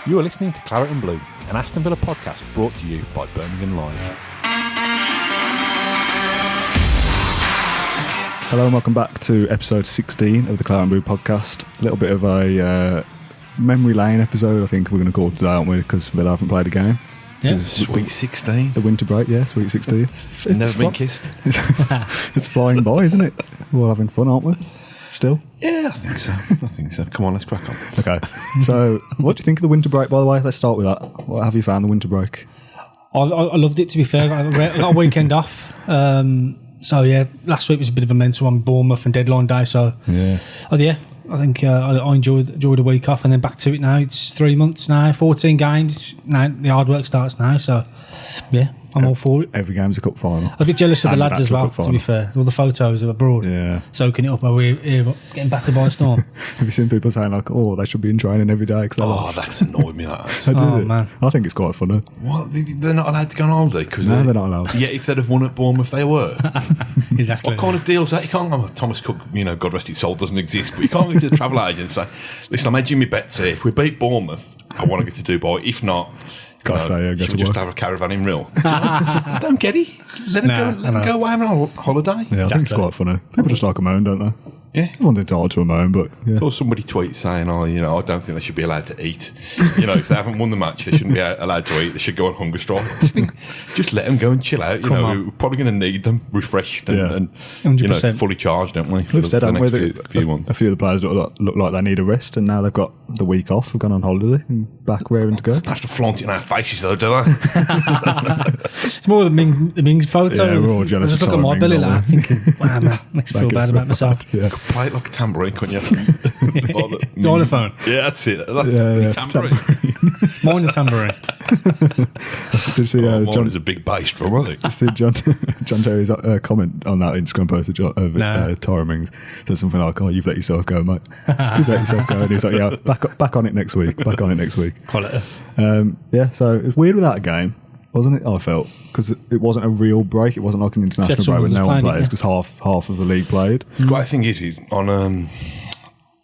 You are listening to Claret Blue, an Aston Villa podcast brought to you by Birmingham Live. Hello and welcome back to episode 16 of the Claret Blue podcast. A little bit of a memory lane episode, I think we're going to call it today, aren't we? Because Villa haven't played a game. Yeah. Sweet 16. The winter break, yeah, sweet 16. Never been kissed. It's flying by, isn't it? We're all having fun, aren't we? Still? Yeah, I think so. Come on, let's crack on. Okay. So, what do you think of the winter break, by the way? Let's start with that. What have you found the winter break? I loved it, to be fair. I got a weekend off. So, yeah, last week was a bit of a mental one, Bournemouth and deadline day. So, yeah, I think I enjoyed a week off and then back to it now. It's 3 months now, 14 games. Now the hard work starts now. So, yeah, I'm all for it. Every game's a cup final. I'm a bit jealous of the lads as well, to be fair. All the photos of abroad, soaking it up while we're here, getting battered by a storm. Have you seen people saying, like, they should be in training every day because they lost? That's annoyed me, that. Man. I think it's quite funny. What? They're not allowed to go on holiday? No, they're not allowed. Yeah, if they'd have won at Bournemouth, they were. Exactly. What kind of deal's that? You can't, Thomas Cook, God rest his soul, doesn't exist, but you can't go to the travel agent and say, listen, I'm hedging my bets here. If we beat Bournemouth, I want to go to Dubai. If not, should we just have a caravan in Rhyl? I don't get it. Let them go away on a holiday. Yeah, I think it's quite funny. People just like a moan, don't they? Yeah. Everyone's entitled to a moan, but I saw somebody tweet saying, I don't think they should be allowed to eat. If they haven't won the match, they shouldn't be allowed to eat. They should go on hunger strike. Just let them go and chill out. We're probably going to need them refreshed and fully charged, don't we? We've said, haven't we, few months. A few of the players look like they need a rest, and now they've got the week off. We've gone on holiday and back raring to go. They have to flaunt it in our faces, though, do they? It's more the Mings photo. Yeah, we're all jealous. I just look at my belly like thinking, wow, man, makes me feel bad about myself. Yeah. Play it like a tambourine, couldn't you? Xylophone. Yeah, that's it. Tambourine. Mine's a tambourine. Did you see, mine is a big bass drum, I think. Did you see John Terry's comment on that Instagram post of Tyrone Mings? Said something like, you've let yourself go, mate. You've let yourself go. And he's like, yeah, back on it next week. Quality. So it was weird without a game, wasn't it? I felt, because it wasn't a real break. It wasn't like an international break with no one plays, because half of the league played. The great thing is on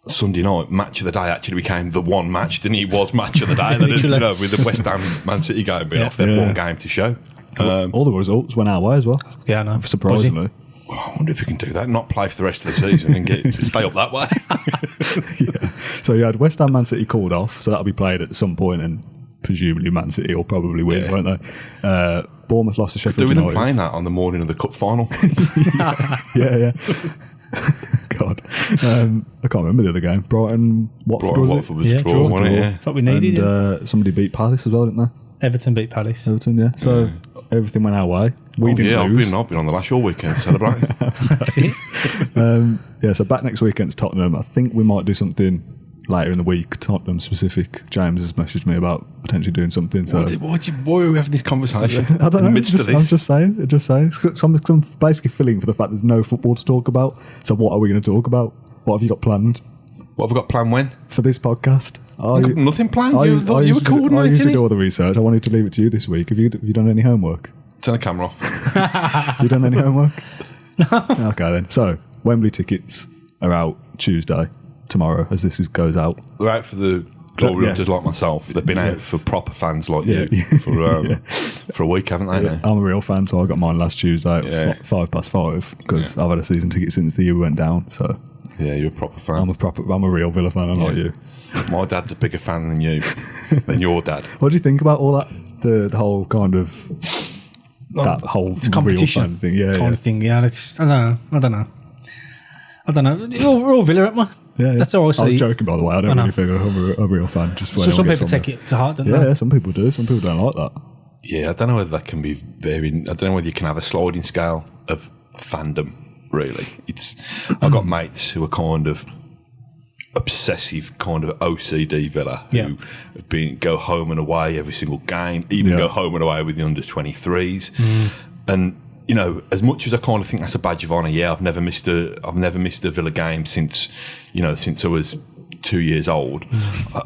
Sunday night, match of the day actually became the one match, didn't it? It was match of the day. With the West Ham Man City game being off, they had one game to show. All the results went our way as well. Yeah, I know. Surprisingly. I wonder if we can do that, not play for the rest of the season and stay up that way. Yeah. So you had West Ham Man City called off, so that'll be played at some point, and presumably Man City will probably win, won't they? Bournemouth lost to Sheffield United. Them playing that on the morning of the cup final. Yeah. God. I can't remember the other game. Watford was draw, wasn't it? Yeah. What we needed. And somebody beat Palace as well, didn't they? Everton beat Palace. Yeah. So everything went our way. We didn't lose. I've been on the lash all weekend celebrating. That's it. So back next weekend's Tottenham. I think we might do something later in the week, Tottenham specific. James has messaged me about potentially doing something. So why are we having this conversation? I don't know. I'm just saying. I'm basically feeling for the fact there's no football to talk about. So what are we going to talk about? What have you got planned? What have we got planned when? For this podcast? I've got nothing planned. You were coordinating. I usually do all the research. I wanted to leave it to you this week. Have you done any homework? Turn the camera off. Have you done any homework? No. Okay then. So Wembley tickets are out Tuesday, tomorrow, as this goes out. They're out for the glory hunters like myself. They've been out for proper fans like you for a week, haven't they? Yeah. I'm a real fan, so I got mine last Tuesday at 5:05 because I've had a season ticket since the year we went down. So yeah, you're a proper fan. I'm a real Villa fan, unlike you. My dad's a bigger fan than you, than your dad. What do you think about all that? The whole kind of that whole competition real fan thing, of thing. Yeah, I don't know. We're all Villa, aren't we? Yeah, that's all I see. I was joking, by the way. I don't really think I'm a real fan. Just so some people take it to heart, don't they? Yeah, some people do. Some people don't like that. Yeah, I don't know whether that can be I don't know whether you can have a sliding scale of fandom. Really, I've got mates who are kind of obsessive, kind of OCD Villa who go home and away every single game, even go home and away with the under 23s, and. As much as I kind of think that's a badge of honour, I've never missed a Villa game since I was 2 years old.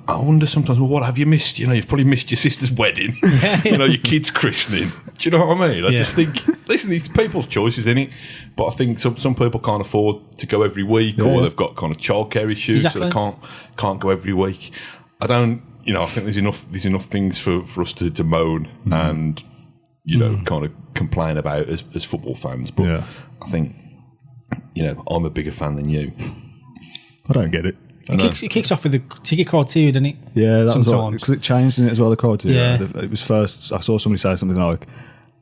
I wonder sometimes, what have you missed? You've probably missed your sister's wedding, your kid's christening. Do you know what I mean? I just think, listen, it's people's choices, isn't it? But I think some people can't afford to go every week, or they've got kind of childcare issues, so they can't go every week. I don't. I think there's enough things for us to moan and kind of complain about as football fans. But I think I'm a bigger fan than you. I don't get it. It kicks off with the ticket criteria, doesn't it? Yeah, that sometimes. was because it changed in it as well. The criteria. Yeah. It was first. I saw somebody say something like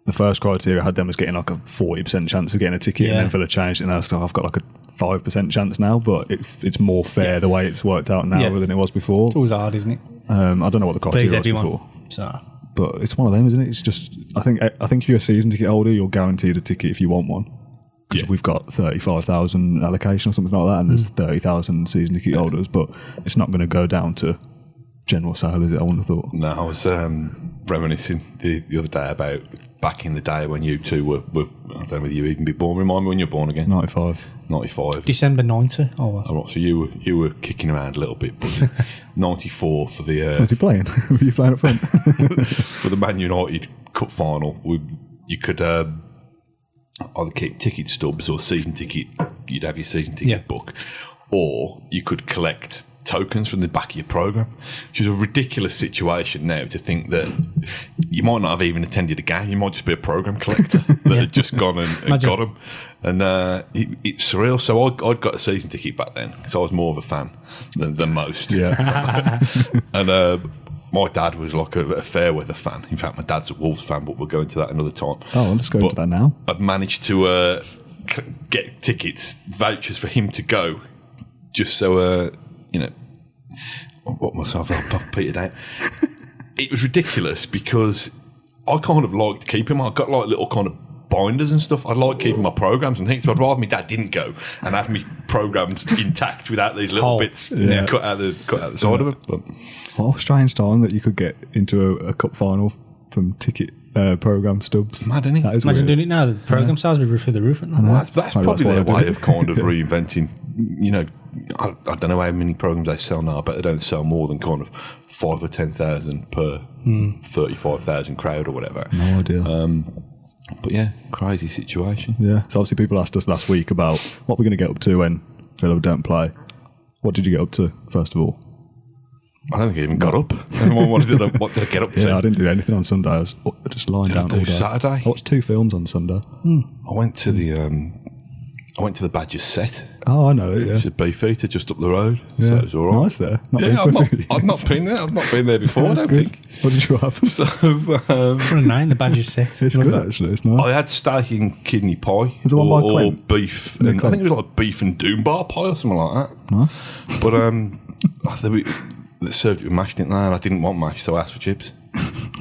the first criteria had them as getting like a 40% chance of getting a ticket, and then Villa changed it, and I've got like a 5% chance now. But it's more fair the way it's worked out now than it was before. It's always hard, isn't it? I don't know what the criteria was before. So. But it's one of them, isn't it? It's just I think if you're a season ticket holder, you're guaranteed a ticket if you want one. Because we've got 35,000 allocation or something like that, and there's 30,000 season ticket holders, but it's not going to go down to general sale, is it? I wouldn't have thought. No, I was reminiscing the other day about back in the day when you two were I don't know whether you even be born. Remind me when you're born again. 95. December 90. Oh, all right, so you were kicking around a little bit, but 94 for the. Was he playing? Were you playing up front? For the Man United Cup final, you could. Either keep ticket stubs or season ticket. You'd have your season ticket book, or you could collect tokens from the back of your program, which is a ridiculous situation now to think that you might not have even attended a game. You might just be a program collector that had just gone and got them, and it's surreal. So I'd got a season ticket back then because I was more of a fan than most. Yeah, and. My dad was like a fair weather fan. In fact, my dad's a Wolves fan, but we'll go into that another time. Oh, let's go into that now. I'd managed to get tickets, vouchers for him to go, just so, I got myself up, petered out. It was ridiculous because I kind of liked keeping them. I got like little kind of binders and stuff. I like keeping my programs and things, so I'd rather my dad didn't go and have me programs intact without these little bits cut out the side of them. But, what a strange time that you could get into a cup final from ticket program stubs. It's mad, isn't it? That is Imagine weird. doing it now. The program sales will be through the roof. Well, that's probably their way of kind of Yeah. reinventing. I don't know how many programs they sell now, but they don't sell more than kind of 5,000 or 10,000 per 35,000 crowd or whatever. No idea. But yeah, crazy situation. Yeah. So obviously people asked us last week about what we're going to get up to when Villa don't play. What did you get up to, first of all? I don't think I even got up. What did I get up to? Yeah, I didn't do anything on Sunday. I was just lying down all day. Saturday? I watched 2 films on Sunday. I went to the Badgers set. Oh, I know it, yeah. It's a beefeater just up the road. Yeah. So it was all right. Nice there. Not Yeah, being I've not been there. I've not been there before, I That's don't good. think. What did you have? So For a 9, the Badgers set. It's good, actually. It's nice. I had steak and kidney pie. Was it one by or Quent? beef. Yeah, And I Quent. think it was like beef and Doombar pie or something like that. Nice. But they served it with mash, didn't they? And I didn't want mash, so I asked for chips.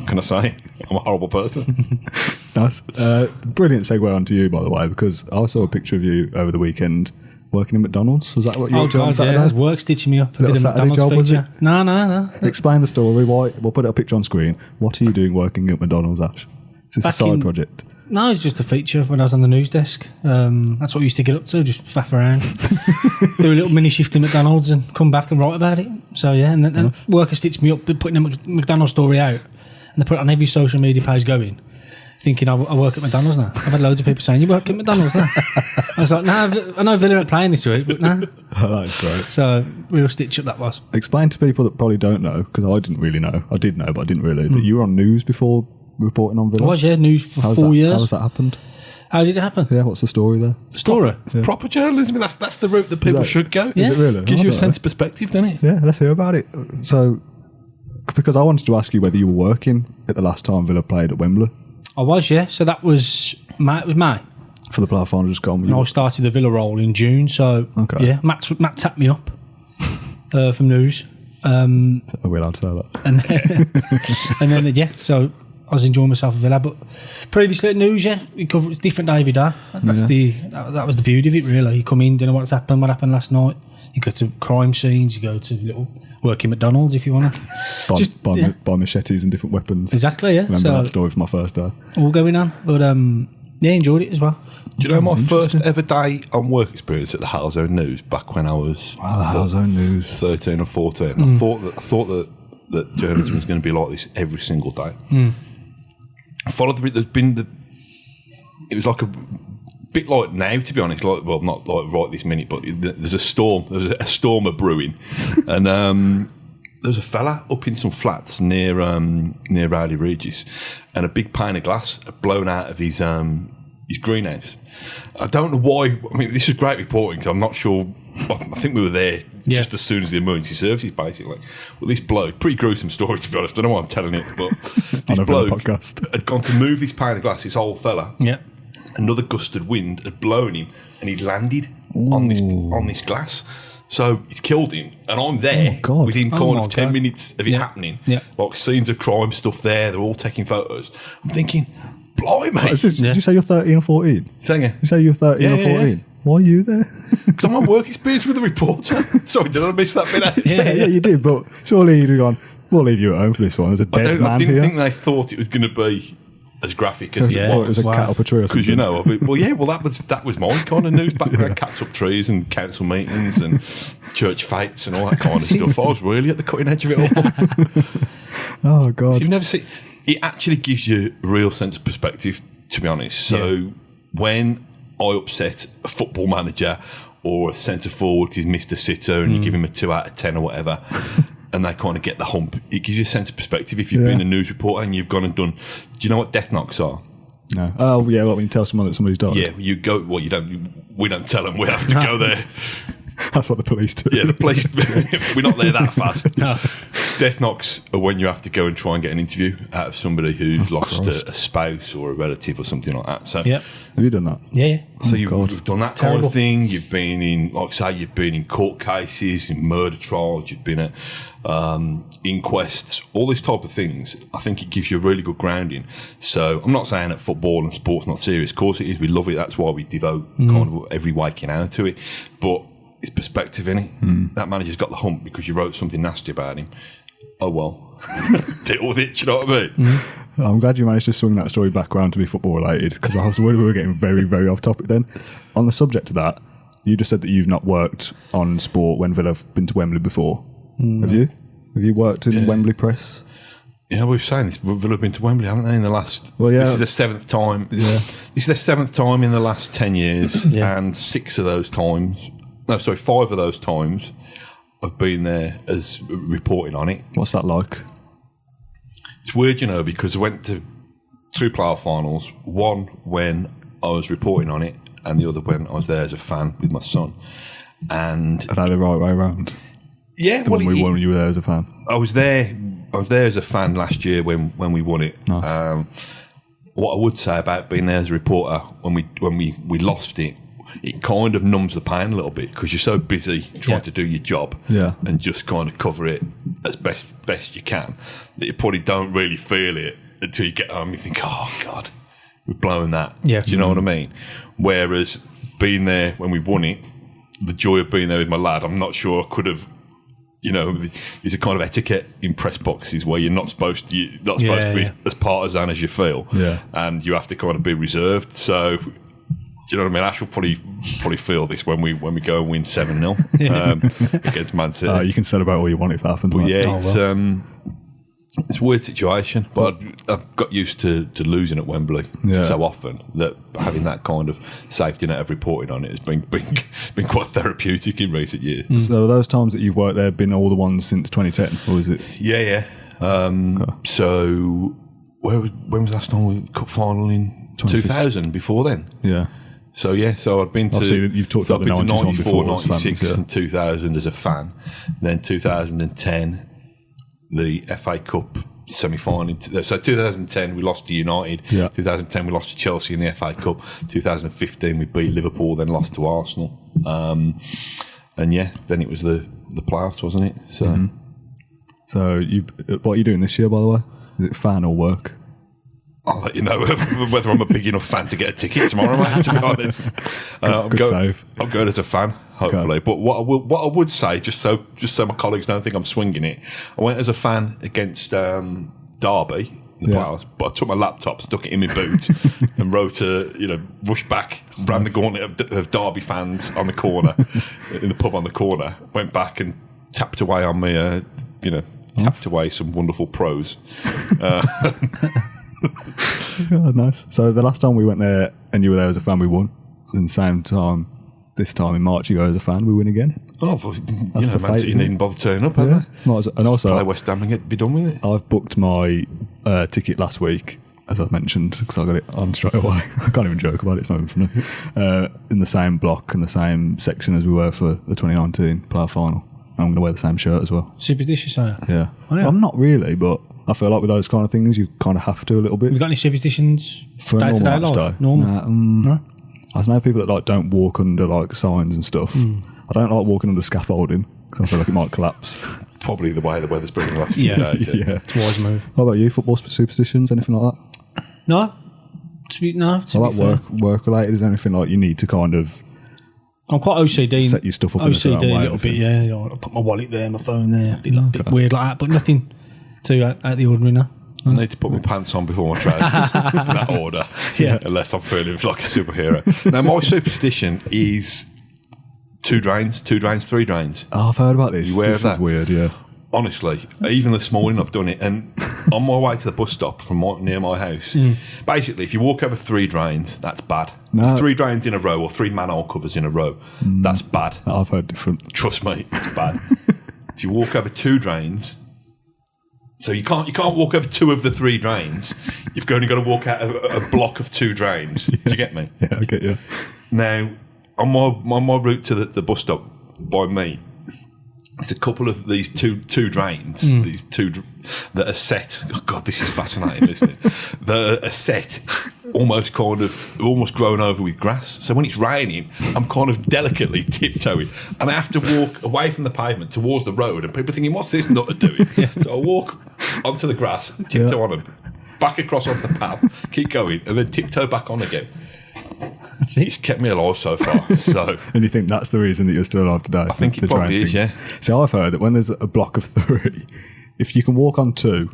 Can I say? I'm a horrible person. Nice. Brilliant segue onto you, by the way, because I saw a picture of you over the weekend working at McDonald's. Was that what you were doing on God, Saturday? yeah. It was work stitching me up. I Little did a Saturday McDonald's job, was feature. No. Explain the story. Why? We'll put a picture on screen. What are you doing working at McDonald's, Ash? Is this a Back side in- project? No, it's just a feature when I was on the news desk. That's what we used to get up to, just faff around. Do a little mini shift in McDonald's and come back and write about it. So, yeah, and then worker stitched me up, putting the McDonald's story out. And they put it on every social media page going, thinking I work at McDonald's now. I've had loads of people saying, you work at McDonald's now? I was like, I know Villa aren't playing this week, but no. Oh, that's great. So, real stitch up that was. Explain to people that probably don't know, because I didn't really know. I did know, but I didn't really. That you were on news before reporting on Villa. I was, yeah, news for How's 4 that, years. How's that happened? How did it happen? Yeah, what's the story there? The story? It's proper journalism. That's the route that people that- should go. Yeah. Is it really? Gives I you a don't sense know. of perspective, doesn't it? Yeah, let's hear about it. So, because I wanted to ask you whether you were working at the last time Villa played at Wembley I was, yeah. So that was May. for the playoff final just gone. And I started the Villa role in June. So, Okay. yeah, Matt tapped me up from news. Are we allowed to say that? And then, yeah, so I was enjoying myself at Villa. But previously at news, yeah, we cover it's different day every day. That was the beauty of it, really. You come in, don't know what happened last night. You go to crime scenes, you go to little working McDonald's if you want to. Buy machetes and different weapons. Exactly, yeah. Remember So, that story from my first day? all going on. But, yeah, enjoyed it as well. Do you know my first ever day on work experience at the Halzone News back when I was Wow, the Halzone News. 13 or 14? I thought that journalism was going to be like this every single day. I followed it was like a bit like now, to be honest. Like, well, not like right this minute, but there's a storm. There's a storm brewing, and was a fella up in some flats near Rowley Regis, and a big pane of glass had blown out of his greenhouse. I don't know why. I mean, this is great reporting, because I'm not sure. I think we were there just as soon as the emergency services, basically. Well, this bloke, pretty gruesome story, to be honest. I don't know why I'm telling it, but this bloke had gone to move this pane of glass, this old fella. Yeah. Another gust of wind had blown him, and he'd landed on this glass. So it's killed him, and I'm there within kind of 10 minutes of it happening. Yeah. Like scenes of crime stuff there, they're all taking photos. I'm thinking, blimey. Did you say you're 13 or 14? Singer. You say you're 13 or 14? Yeah. Why are you there? Because I'm on work experience with a reporter. Sorry, did I miss that bit out? Yeah, you did, but surely you'd have gone, we'll leave you at home for this one. There's a dead man I didn't here. think they thought it was going to be as graphic as it was a cat up a tree or something. Because, you know, that was my kind of news background, cats up trees and council meetings and church fights and all that kind of stuff. I was really at the cutting edge of it all. Oh, God. So you've never seen... It actually gives you a real sense of perspective, to be honest. So when I upset a football manager or a centre forward because he's missed a sitter and you give him a 2 out of 10 or whatever, and they kind of get the hump, it gives you a sense of perspective. If you've been a news reporter and you've gone and done... Do you know what death knocks are? No. Oh, yeah, when you tell someone that somebody's died. Yeah, you go... Well, you don't... We don't tell them. We have to go there. That's what the police do. Yeah, the police... We're not there that fast. No. Death knocks are when you have to go and try and get an interview out of somebody who's lost a spouse or a relative or something like that. So, Yep. Have you done that? Yeah. So you've done that Terrible. kind of thing. You've been in, like say, you've been in court cases, in murder trials. You've been at inquests, all these type of things. I think it gives you a really good grounding. So I'm not saying that football and sport's not serious. Of course it is. We love it. That's why we devote kind of every waking hour to it. But it's perspective, innit? That manager's got the hump because you wrote something nasty about him. Oh well, deal with it. Do you know what I mean? I'm glad you managed to swing that story back around to be football related, because I was worried we were getting very, very off topic then. On the subject of that, you just said that you've not worked on sport when Villa have been to Wembley before. Have you? Have you worked in Wembley press? Yeah, we've saying this. Villa have been to Wembley, haven't they, in the last... Well, yeah. This is the seventh time. Yeah. This is the seventh time in the last 10 years, and 5 of those times I've been there as reporting on it. What's that like? It's weird, you know, because I went to 2 playoff finals, one when I was reporting on it, and the other when I was there as a fan with my son. And I had it right way around. Yeah, the one we won when you were there as a fan. I was there as a fan last year when we won it. Nice. What I would say about being there as a reporter when we lost it, it kind of numbs the pain a little bit because you're so busy trying to do your job and just kind of cover it as best you can that you probably don't really feel it until you get home. You think, oh God, we've blown that. Yeah. Do you know what I mean? Whereas being there when we won it, the joy of being there with my lad, I'm not sure I could have. You know, there's a kind of etiquette in press boxes where you're not supposed to be as partisan as you feel, and you have to kind of be reserved. So, do you know what I mean? Ash will probably feel this when we go and win 7-0 against Man City. You can celebrate all you want if that happens. But it's a weird situation. But I've got used to losing at Wembley so often that having that kind of safety net of reporting on it has been quite therapeutic in recent years. So those times that you've worked there have been all the ones since 2010, or is it? Yeah. So when was the last time we cup final in 2000? Before then, yeah. So I'd been to. You've talked about the 90s one before, 96 fans, and 2000 as a fan. Then 2010, the FA Cup semi-final. So 2010 we lost to United. Yeah. 2010 we lost to Chelsea in the FA Cup. 2015 we beat Liverpool, then lost to Arsenal. And then it was the playoffs, wasn't it? So. So what are you doing this year, by the way? Is it fan or work? I'll let you know whether I'm a big enough fan to get a ticket tomorrow, mate, to be honest. I'm going as a fan, hopefully. Okay. But what I would say, just so my colleagues don't think I'm swinging it, I went as a fan against Derby in the playoffs, but I took my laptop, stuck it in my boot, and wrote rush back, ran the gauntlet of Derby fans on the corner, in the pub on the corner, went back and tapped away on me, tapped away some wonderful prose. Oh, nice. So the last time we went there and you were there as a fan, we won. And the same time this time in March you go as a fan, we win again. Oh, well, That's the Man fate, City isn't it? needn't bother turning up, have they? Might as well- And also, Play West Ham and be done with it. I've booked my ticket last week, as I've mentioned, because I got it on straight away. I can't even joke about it, it's not even funny. In the same block and the same section as we were for the 2019 playoff final. I'm going to wear the same shirt as well. Superstitious, are you? Yeah. Oh, yeah. I'm not really, but I feel like with those kind of things, you kind of have to a little bit. Have you got any superstitions For a day to day normal match life? day. Normal? Nah, No? I know people that like don't walk under like signs and stuff. I don't like walking under scaffolding because I feel like it might collapse. Probably the way the weather's been the last few Yeah. days. Yeah. It's a wise move. What about you? Football superstitions? Anything like that? No? To be What fair. about work related? Is there anything like you need to kind of I'm quite OCD. set your stuff up in a certain OCD a way? little bit, yeah. You know, I put my wallet there, my phone there, a bit weird like that, but nothing too out the ordinary now. I need to put my pants on before my trousers in that order. Yeah. Unless I'm feeling like a superhero. Now, my superstition is 2 drains, 3 drains. Oh, I've heard about this. You aware This of is that? weird, yeah. Honestly, even this morning I've done it, and on my way to the bus stop from near my house, basically, if you walk over 3 drains, that's bad. No. If 3 drains in a row or 3 manhole covers in a row, that's bad. I've heard different. Trust me, it's bad. If you walk over 2 drains, so you can't walk over 2 of the 3 drains. You've only got to walk out of a block of 2 drains. Do you get me? Yeah, I get you. Now, on my route to the bus stop by me, there's a couple of these two drains, these that are set. Oh God, this is fascinating, isn't it? That are set, almost grown over with grass. So when it's raining, I'm kind of delicately tiptoeing, and I have to walk away from the pavement towards the road. And people are thinking, "What's this nutter doing?" So I walk onto the grass, tiptoe on them, back across onto the path, keep going, and then tiptoe back on again. It's kept me alive so far. So And you think that's the reason that you're still alive today? I think it probably is, yeah. See, I've heard that when there's a block of 3, if you can walk on 2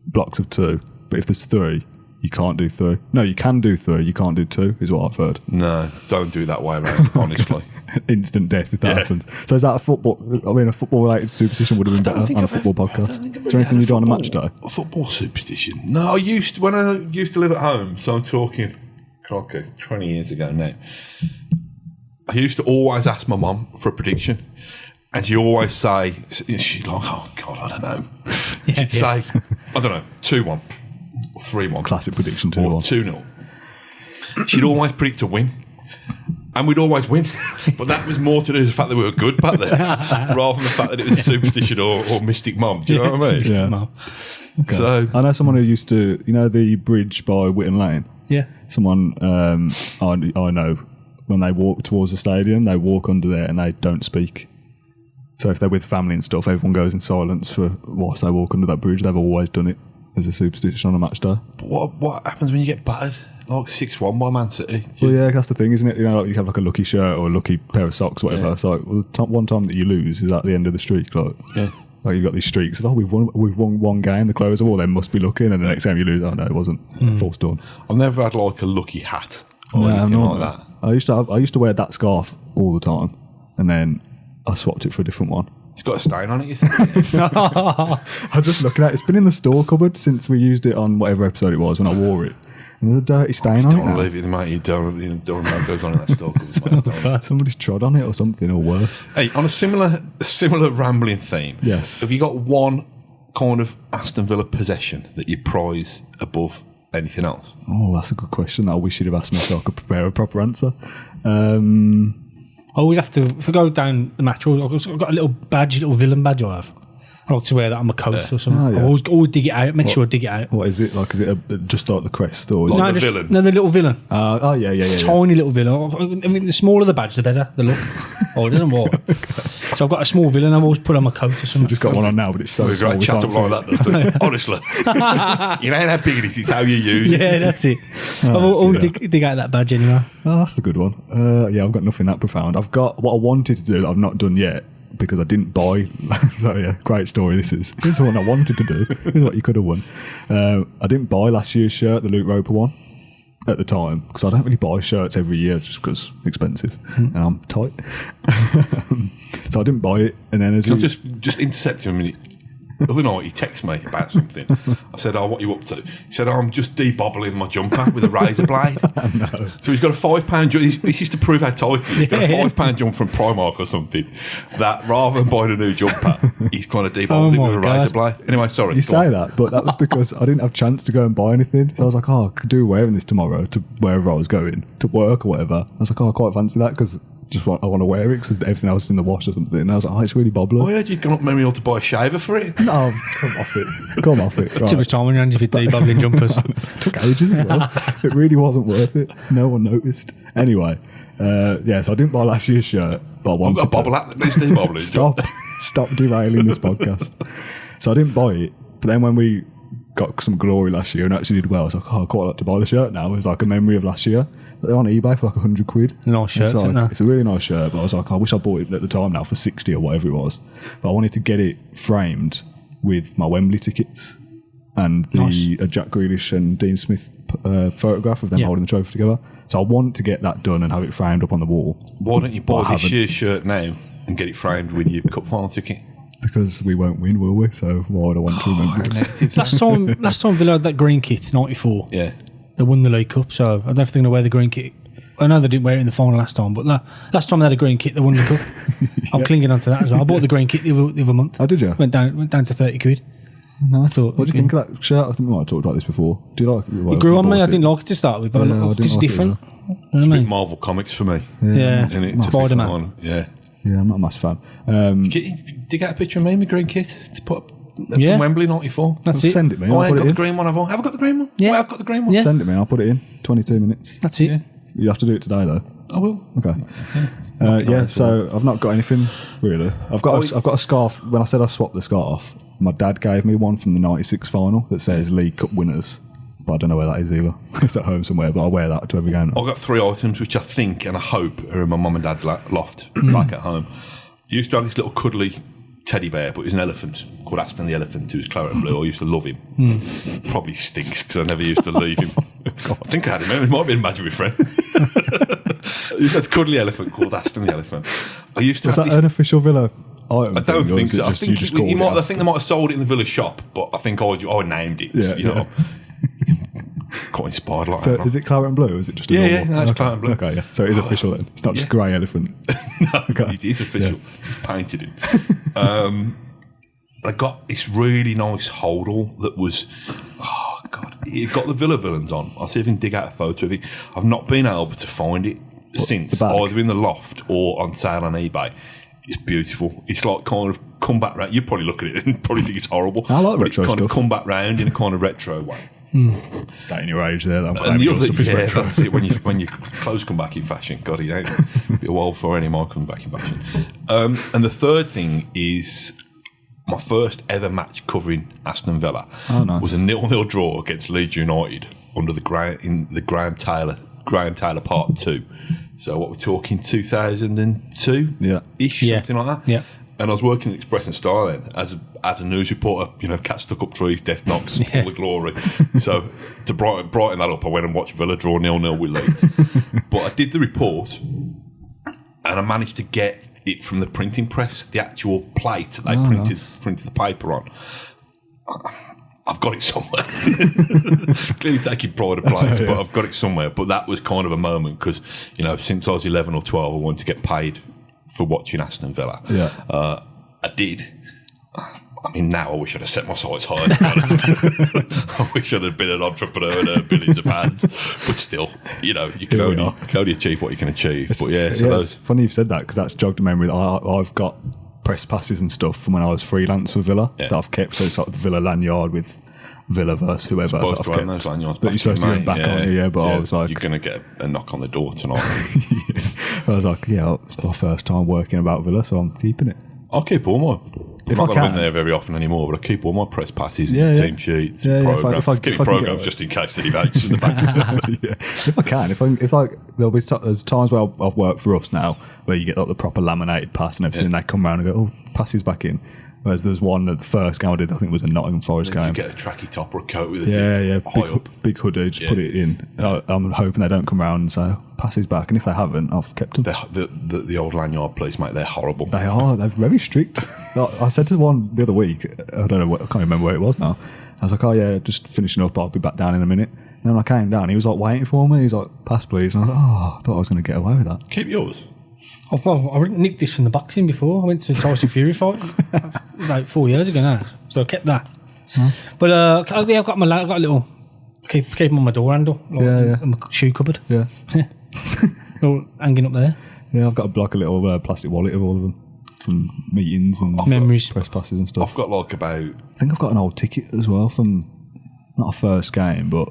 blocks of 2, but if there's 3, you can't do 3. No, you can do 3, you can't do 2, is what I've heard. No, don't do it that way around, honestly. Instant death if that Yeah. happens. So is that a football-related superstition would have been better on a football podcast? Is there anything you do on a match day? A football superstition? No, when I used to live at home, so I'm talking, 20 years ago now, I used to always ask my mum for a prediction. And she'd always say, she'd like, oh God, I don't know. She'd say, I don't know, 2-1 or 3-1. Classic prediction, Or 2-1. 2-0. She'd always predict a win. And we'd always win. But that was more to do with the fact that we were good back then, rather than the fact that it was a superstition or mystic mum. Do you know what I mean? Yeah. Mum. Okay. So I know someone who used to, the bridge by Whitton Lane? Yeah. Someone I know, when they walk towards the stadium, they walk under there and they don't speak. So if they're with family and stuff, everyone goes in silence for whilst they walk under that bridge. They've always done it as a superstition on a match day. what happens when you get battered? Like 6-1 by Man City? Well, yeah, that's the thing, isn't it? Like you have like a lucky shirt or a lucky pair of socks, whatever. Yeah. It's like, well, one time that you lose is at the end of the streak. Like, Yeah. like you've got these streaks of, we've won one game, the close of all, they must be looking, and the next game you lose, oh no, it wasn't. False dawn. I've never had like a lucky hat or No, anything no. like that. I used to wear that scarf all the time, and then I swapped it for a different one. It's got a stain on it, you see. I'm just looking at it. It's been in the store cupboard since we used it on whatever episode it was when I wore it. And there's a dirty stain on Don't it. want to now. leave it, mate. You don't know what goes on in that store. Somebody's trod on it or something, or worse. Hey, on a similar rambling theme. Yes. Have you got one kind of Aston Villa possession that you prize above anything else? Oh, that's a good question. I wish you'd have asked me so I could prepare a proper answer. I always have to, if I go down the match, I've got a little badge, a little villain badge I have. I like to wear that on my coat or something. Oh, yeah. I always dig it out, make sure I dig it out. What is it like? Is it just like the crest, or is Like it? the villain? No, the little villain. Oh yeah. Tiny little villain. I mean, the smaller the badge, the better the look. Oh, it doesn't work. So I've got a small villain I've always put on my coat or something. Just got one on now, but it's so We've small. got we to chat can't up see like it. that, doesn't it? Honestly. You ain't how big it is, it's how you use it. Yeah, that's it. I always dear. dig out that badge anyway. Oh, that's the good one. Yeah, I've got nothing that profound. I've got what I wanted to do that I've not done yet because I didn't buy. So yeah, great story. This is what I wanted to do. This is what you could have won. I didn't buy last year's shirt, the Luke Roper one, at the time because I don't really buy shirts every year just because expensive and I'm tight. So I didn't buy it, and then as Can I we, just intercept you a minute? The other night he texted me about something. I said, "Oh, what are you up to?" He said, "Oh, I'm just debobbling my jumper with a razor blade." No. So he's got a £5 jumper. This is to prove how tight he is. He's got a £5 jumper from Primark or something. That rather than buying a new jumper, he's kind of debobbling it with a razor blade. Anyway, sorry. You say that, but that was because I didn't have a chance to go and buy anything. So I was like, oh, I could do wearing this tomorrow to wherever I was going, to work or whatever. I was like, oh, I quite fancy that because I want to wear it because everything else is in the wash or something. And I was like, oh, it's really bobbly. Oh, yeah, you'd gone up memory hole to buy a shaver for it? No, come off it. Come off it. Too much time on your hands if you're debobbling jumpers. Took ages as well. It really wasn't worth it. No one noticed. Anyway, so I didn't buy last year's shirt, but I wanted I've got a bobble hat that needs debobbling. Stop derailing this podcast. So I didn't buy it, but then when we got some glory last year and actually did well, I was like, oh, I quite like to buy the shirt now. It was like a memory of last year. But they're on eBay for like £100. Nice shirt, isn't it? It's a really nice shirt, but I was like, I wish I bought it at the time now for 60 or whatever it was. But I wanted to get it framed with my Wembley tickets and the Jack Grealish and Dean Smith photograph of them holding the trophy together. So I want to get that done and have it framed up on the wall. Why don't you buy this year's shirt now and get it framed with your cup final ticket? Because we won't win, will we? So why would I want to remember? Last time Villa had that green kit, 94. Yeah. They won the League Cup, so I don't know if they're going to wear the green kit. I know they didn't wear it in the final last time, but last time they had a green kit, they won the cup. I'm clinging onto that as well. I bought the green kit the other month. Oh, did you? Went down to £30. Nice. What do you think of that shirt? I think we might have talked about this before. Do you like it? It grew on me. I didn't like it to start with, but it's different. It's a bit Marvel Comics for me. Yeah. And it's Spider-Man. Yeah. Yeah, I'm not a massive fan. Dig out a picture of me in my green kit to put up from Wembley 94. That's it. Send it me. I ain't got the green one. Have I got the green one? Yeah. I've got the green one. Yeah. Send it me. I'll put it in. 22 minutes. That's it. Yeah. You have to do it today though. I will. Okay. So I've not got anything really. I've got a scarf. When I said I swapped the scarf, my dad gave me one from the '96 final that says League Cup winners. But I don't know where that is either. It's at home somewhere, but I wear that to every game. I've got 3 items which I think and I hope are in my mum and dad's loft back at home. I used to have this little cuddly teddy bear, but he was an elephant called Aston the elephant, who was Claret Blue. I used to love him. Probably stinks because I never used to leave him. I think I had him. It might be an imaginary friend. I used to have a cuddly elephant called Aston the elephant. I used to Was have that this, an official Villa item? I don't think so. I think I they might have sold it in the Villa shop, but I think I named it. Yeah, you know. Quite inspired like So that. is it Claret Blue or is it just a Yeah, normal? no, it's Claret Blue. Okay, yeah. So it is official then. It's not just grey elephant. No, it is official. It's painted in. I got this really nice holdall that was, oh God, it got the Villa villains on. I'll see if I can dig out a photo of it. I've not been able to find it since, either in the loft or on sale on eBay. It's beautiful. It's like kind of come back round. You probably look at it and probably think it's horrible. I like retro it's kind stuff. of come back round in a kind of retro way. Stating your age there. And the other, that's it. When your clothes come back in fashion, God, it ain't be a while before any more come back in fashion. And the third thing is my first ever match covering Aston Villa was a 0-0 draw against Leeds United under the Graham Taylor Part 2. So what we're talking 2002 ish, something like that. Yeah. And I was working at Express and Star then as a news reporter, cats stuck up trees, death knocks, all the glory. So to brighten that up, I went and watched Villa draw 0-0 with Leeds. But I did the report and I managed to get it from the printing press, the actual plate that they printed the paper on. I've got it somewhere. Clearly taking pride of place, but I've got it somewhere. But that was kind of a moment because, since I was 11 or 12, I wanted to get paid for watching Aston Villa. Yeah. I did. I mean, now I wish I'd have set my sights higher. I wish I'd have been an entrepreneur and earned billions of pounds. But still, you can only achieve what you can achieve. It's funny you've said that because that's jogged a memory that I've got press passes and stuff from when I was freelance for Villa that I've kept. So it's like the Villa lanyard with Villa versus whoever. Supposed to have those lanyards but you're supposed to get back on but I was like, you're going to get a knock on the door tonight. I was like, it's my first time working about Villa, so I'm keeping it. I'll keep all my. I'm not going in there very often anymore, but I keep all my press passes, team sheets, programs. Keep programs just in case that he makes in the back. If I can, there'll be there's times where I've worked for us now where you get like the proper laminated pass and everything. And they come around and go, passes back in. Whereas there was one that the first game I did, I think it was a Nottingham Forest To game. get a tracky top or a coat with a Yeah, zip high up. big hoodie, just put it in. I'm hoping they don't come round and say, pass these back. And if they haven't, I've kept them. The old lanyard police, mate, they're horrible. They are. They're very strict. I said to one the other week, I don't know, I can't remember where it was now. I was like, oh yeah, just finishing up, I'll be back down in a minute. And then when I came down, he was like waiting for me. He was like, pass please. And I was like, oh, I thought I was going to get away with that. Keep yours. I nicked this from the boxing before. I went to a Tyson Fury fight about 4 years ago now, so I kept that. Nice. But I've got a little keep them on my door handle, in my shoe cupboard. Yeah. All hanging up there. Yeah, I've got like a little plastic wallet of all of them from meetings and Memories, press passes and stuff. I've got like about... I think I've got an old ticket as well from, not a first game, but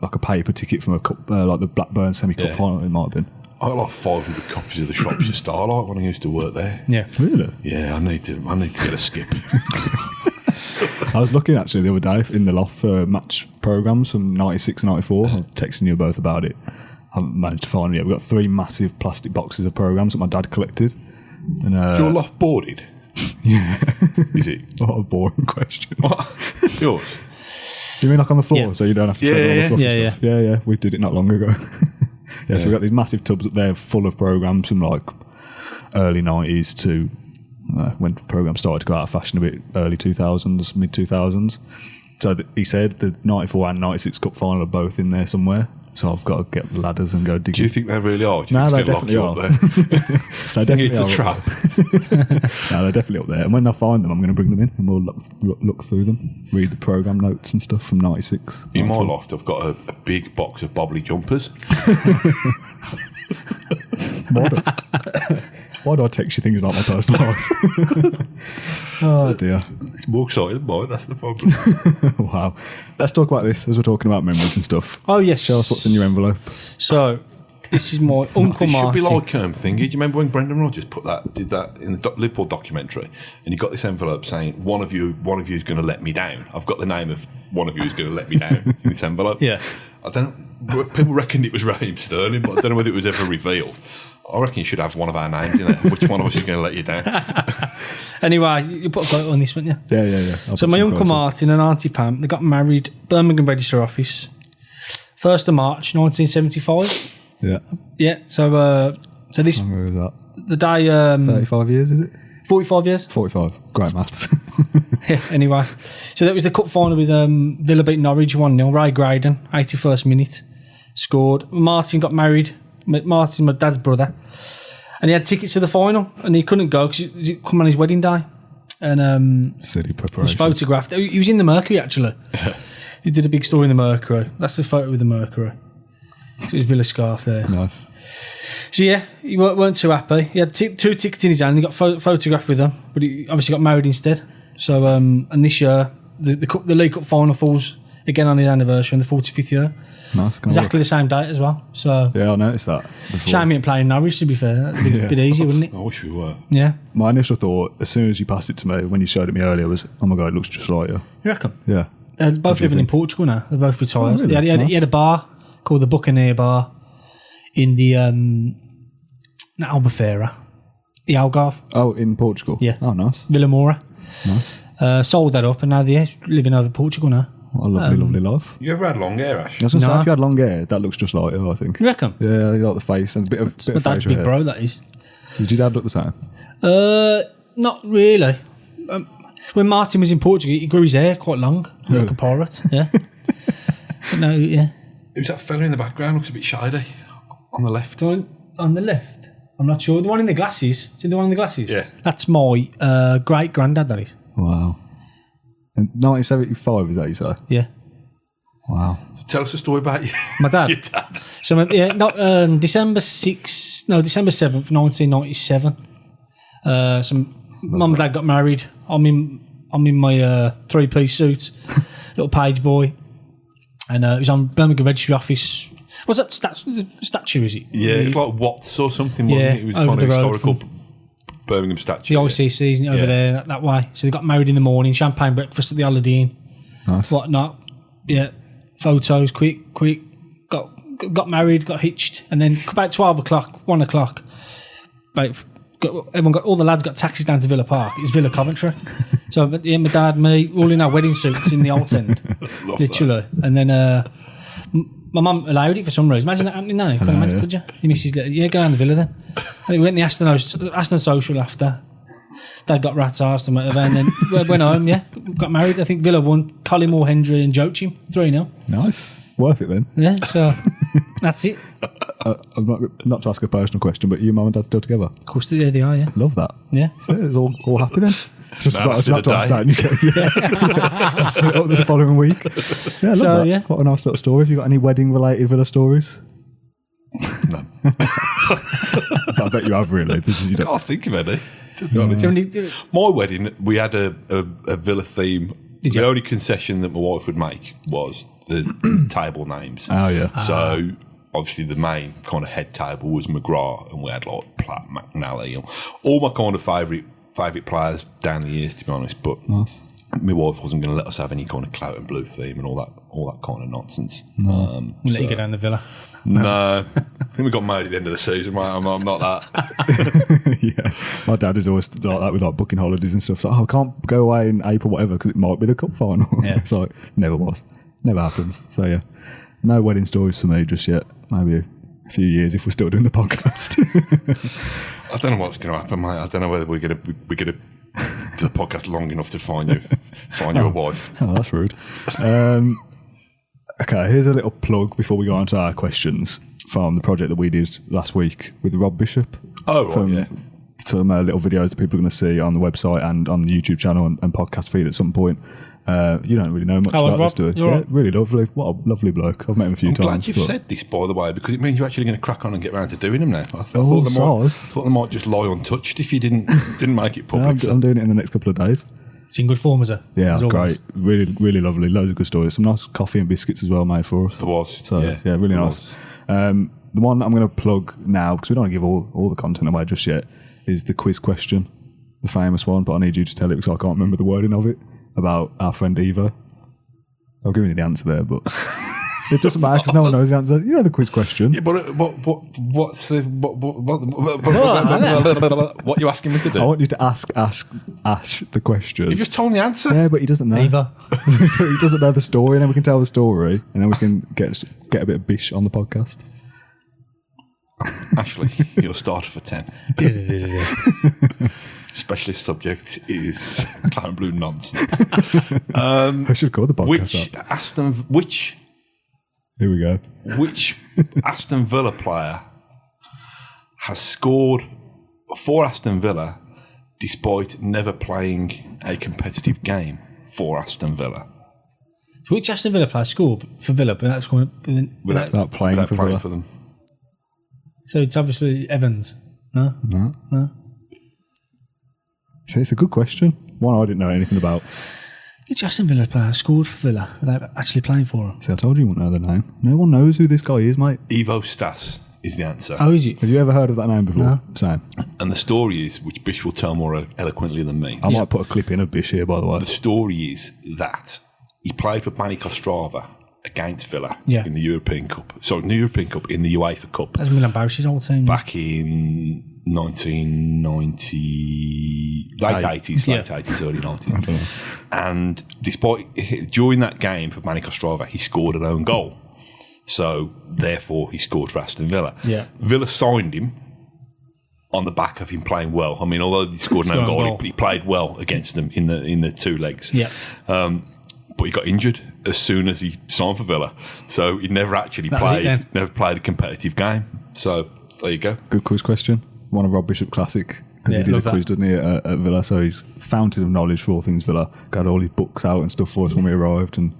like a paper ticket from a cup, like the Blackburn semi-cup final, it might have been. I got like 500 copies of the Shropshire Starlight when I used to work there. Yeah. Really? Yeah, I need to get a skip. I was looking actually the other day in the loft for match programmes from 96, 94. I'm texting you both about it. I haven't managed to find it yet. We've got 3 massive plastic boxes of programmes that my dad collected. And, Is your loft boarded? Yeah. Is it? What a boring question. What? Yours? Do you mean like on the floor Yeah. so you don't have to tread on the fluffy Yeah, stuff? Yeah, we did it not long ago. So we've got these massive tubs up there full of programmes from like early 90s to when programmes started to go out of fashion a bit, early 2000s, mid 2000s. So he said the 94 and 96 cup final are both in there somewhere. So I've got to get the ladders and go dig. Do you think they really are? Do you No, think they it's gonna lock you definitely up there? They definitely It's a are trap. No, they're definitely up there. And when I find them, I'm going to bring them in and we'll look through them, read the programme notes and stuff from 96. In my loft, I've got a big box of bobbly jumpers. Why do I text you things about my personal life? Oh dear. It's more exciting than mine, that's the problem. Wow. Let's talk about this as we're talking about memories and stuff. Oh yes. Show us what's in your envelope. So this is my Uncle This should Marty. be like thingy. Do you remember when Brendan Rodgers did that in the Liverpool documentary, and he got this envelope saying, one of you is going to let me down. I've got the name of one of you who's going to let me down in this envelope. Yeah. I don't. People reckoned it was Raheem Sterling, but I don't know whether it was ever revealed. I reckon you should have one of our names in there. Which one of us is going to let you down? Anyway, you put a quote on this, wouldn't you? Yeah. So my Uncle Martin and Auntie Pam, they got married Birmingham Register Office, 1st of March 1975. Yeah. Yeah. So this Where was that? the day 35 years, is it? 45 years. 45. Great maths. Yeah, anyway, so that was the cup final with Villa beat Norwich 1-0. Ray Graydon, 81st minute, scored. Martin got married. Martin's my dad's brother, and he had tickets to the final, and he couldn't go because he come on his wedding day. And Silly he preparation. was photographed. He was in the Mercury actually. He did a big story in the Mercury. That's the photo with the Mercury. So his Villa scarf there. Nice. So yeah, he weren't too happy. He had 2 tickets in his hand. He got photographed with them, but he obviously got married instead. So and this year the League Cup final falls again on his anniversary on the 45th year. Nice. Exactly the same date as well. So Yeah, I noticed that before. shame he ain't playing Norwich, to be fair. That'd be a bit easy, wouldn't it? I wish we were. Yeah. My initial thought, as soon as you passed it to me, when you showed it me earlier, was, oh my God, it looks just like you. You reckon? Yeah. They're both do you living in think? Portugal now. They're both retired. Oh, really? He had a bar called the Buccaneer Bar in the not Albufeira, the Algarve, Oh, in Portugal? Yeah. Oh, nice. Villa Moura. Nice. Sold that up, and now they're living over Portugal now. What a lovely, lovely life. You ever had long hair, Ash? I was going to say, No. if you had long hair, that looks just like you, I think. You reckon? Yeah, you like the face and a bit of My dad's facial big hair. bro, that is. Did your dad look the same? Not really. When Martin was in Portugal, he grew his hair quite long, like a pirate. Yeah. But no, yeah. Who's that fella in the background? Looks a bit shady. On the left. The one on the left? I'm not sure. The one in the glasses? See the one in the glasses? Yeah. That's my great granddad, that is. Wow. And 1975, is that you say? Yeah. Wow. Tell us a story about you. My dad. Your dad. So, December 7th, 1997. Mum and Dad got married. I'm in my 3-piece suit, little page boy. And it was on Birmingham Registry Office. What's that statue, is it? Yeah, it was like Watts or something, wasn't Yeah, it? It was over kind of the road historical Birmingham statue. The OCC, isn't it, over Yeah. there, that way. So they got married in the morning, champagne breakfast at the Holiday Inn, Nice. whatnot. Yeah, photos, quick. Got married, got hitched. And then about 12 o'clock, 1 o'clock, about all the lads got taxis down to Villa Park. It was Villa Coventry. So yeah, my dad, me, all in our wedding suits in the Old End, literally. That. And then my mum allowed it for some reason. Imagine that happening now. Can you imagine? Could you? Your missus, go down the Villa then. I think we went to the Aston Social after. Dad got rat's arse and whatever, and then went home. Yeah, got married. I think Villa won. Collymore, Hendry, and Joachim 3-0. Nice, worth it then. Yeah, so that's it. I'm not to ask a personal question, but you, mum and dad, still together? Of course, they are. Yeah, love that. Yeah, so it's all happy then. Just no, not to ask that. Yeah, split up the following week. Yeah, I love that. Yeah. What a nice little story. Have you got any wedding-related Villa stories? No. I bet you have really. I can't think of any. To be honest. My wedding, we had a Villa theme. The only concession that my wife would make was the table names. Oh yeah. So obviously the main kind of head table was McGrath, and we had like Platt, McNally, and all my kind of favourite players down the years, to be honest. But nice. My wife wasn't going to let us have any kind of Claret Blue theme and all that kind of nonsense. No. Let you go down the Villa. No, I think we got married at the end of the season, mate. I'm not that. Yeah, my dad is always like that with like booking holidays and stuff. So I can't go away in April, whatever, because it might be the cup final. Yeah. It's like never happens. So yeah, no wedding stories for me just yet. Maybe a few years if we're still doing the podcast. I don't know what's going to happen, mate. I don't know whether we're going to do the podcast long enough to find you a wife. Oh, that's rude. Okay, here's a little plug before we go on to our questions from the project that we did last week with Rob Bishop. Oh, right, yeah. Some little videos that people are going to see on the website and on the YouTube channel and podcast feed at some point. You don't really know much about this, do you? Yeah, really lovely. What a lovely bloke. I've met him a few times. I'm glad you've said this, by the way, because it means you're actually going to crack on and get around to doing them now. I thought they might just lie untouched if you didn't make it public. I'm doing it in the next couple of days. It's in good form, is it? Yeah, great. Really, really lovely. Loads of good stories. Some nice coffee and biscuits as well made for us. There was. So, yeah really nice. The one that I'm going to plug now, because we don't want to give all the content away just yet, is the quiz question, the famous one, but I need you to tell it because I can't remember the wording of it, about our friend Eva. I'll give you the answer there, but it doesn't matter because no one knows the answer. You know the quiz question. Yeah, but what's the what are you asking me to do? I want you to ask Ash the question. You've just told me the answer. Yeah, but he doesn't know. Eva. So he doesn't know the story, and then we can tell the story, and then we can get a bit of bish on the podcast. Ashley, you'll start for 10. Specialist subject is Claret Blue nonsense. I should call the podcast Which here we go. Which Aston Villa player has scored for Aston Villa despite never playing a competitive game for Aston Villa? So which Aston Villa player scored for Villa, but that's going without playing for them? So it's obviously Evans. No. So it's a good question. One I didn't know anything about. Which Aston Villa player scored for Villa without actually playing for them? See, I told you wouldn't know the name. No one knows who this guy is, mate. Ivo Stas is the answer. Oh, is it? Have you ever heard of that name before? No. Same. And the story is, which Bish will tell more eloquently than me. I might put a clip in of Bish here, by the way. The story is that he played for Bani Kostrava against Villa in the European Cup. Sorry, in the European Cup, in the UEFA Cup. That's Milan Barish's old team. Back in 1990, late 80s, early 90s. And during that game for Bani Kostrava, he scored an own goal. So, therefore, he scored for Aston Villa. Yeah. Villa signed him on the back of him playing well. I mean, although he scored an own goal, he played well against them in the two legs. Yeah. But he got injured as soon as he signed for Villa. So he never actually played a competitive game. So there you go. Good quiz question. One of Rob Bishop classic, because he did a quiz, didn't he, at Villa. So he's fountain of knowledge for all things Villa. Got all his books out and stuff for us when we arrived, and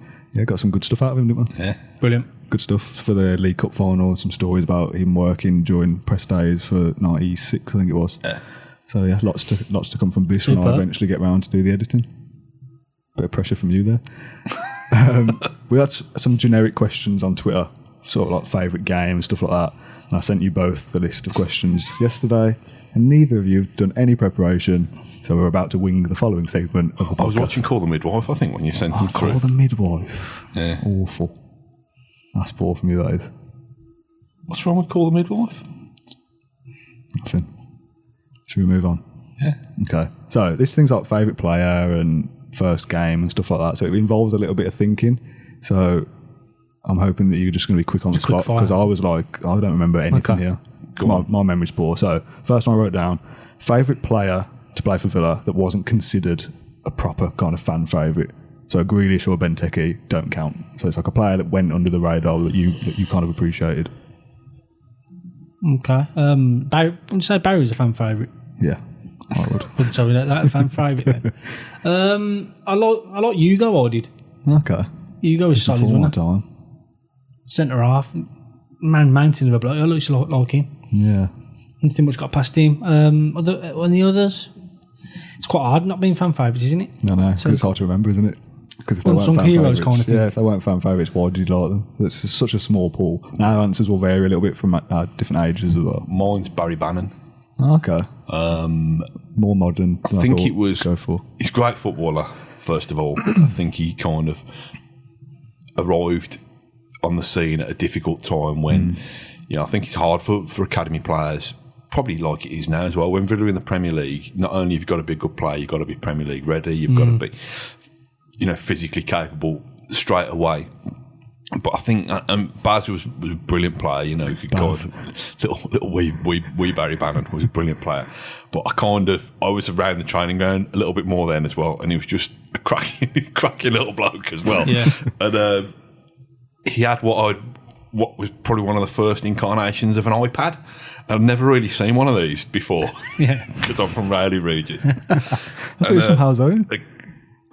got some good stuff out of him, didn't we? Yeah. Brilliant. Good stuff for the League Cup final, some stories about him working during press days for 96, I think it was. Yeah. So lots to come from Bish when I eventually get round to do the editing. Bit of pressure from you there. We had some generic questions on Twitter, sort of like favourite game, stuff like that. And I sent you both the list of questions yesterday, and neither of you have done any preparation. So we're about to wing the following segment of the podcast. I was watching Call the Midwife, I think, when you sent them through. Call the Midwife. Yeah. Awful. That's poor from you, that is. What's wrong with Call the Midwife? Nothing. Should we move on? Yeah. Okay. So this thing's like favourite player and first game and stuff like that. So it involves a little bit of thinking. So I'm hoping that you're just going to be quick on the spot because I was like, I don't remember anything here. My memory's poor. So first one I wrote down, favourite player to play for Villa that wasn't considered a proper kind of fan favourite. So Grealish or Benteke don't count. So it's like a player that went under the radar that you kind of appreciated. Okay. Would you say Barry's a fan favourite? Yeah, I would. Sorry, that a fan favourite then. I like Hugo. I did. Okay. Hugo is solid, wasn't it? Centre half, mountain of a bloke. I looks like him. Yeah. Nothing much got past him. On the others, it's quite hard not being fan favourites, isn't it? No, so it's hard to remember, isn't it? Because if they weren't unsung fan heroes favourites, kind of thing. yeah, if they weren't fan favourites, why did you like them? It's such a small pool. Now answers will vary a little bit from different ages as well. Mine's Barry Bannon. Okay. More modern. I think it was. Go for. He's a great footballer. First of all, I think he kind of arrived on the scene at a difficult time when, I think it's hard for academy players. Probably like it is now as well. When Villa are in the Premier League, not only have you got to be a good player, you've got to be Premier League ready. You've got to be, physically capable straight away. But I think Baz was a brilliant player. Who could go little wee Barry Bannon was a brilliant player. But I was around the training ground a little bit more then as well, and he was just a cracking little bloke as well. Yeah. And he had what was probably one of the first incarnations of an iPad. I've never really seen one of these before. Yeah. Because I'm from Rowley Regis. Who's from Howzone?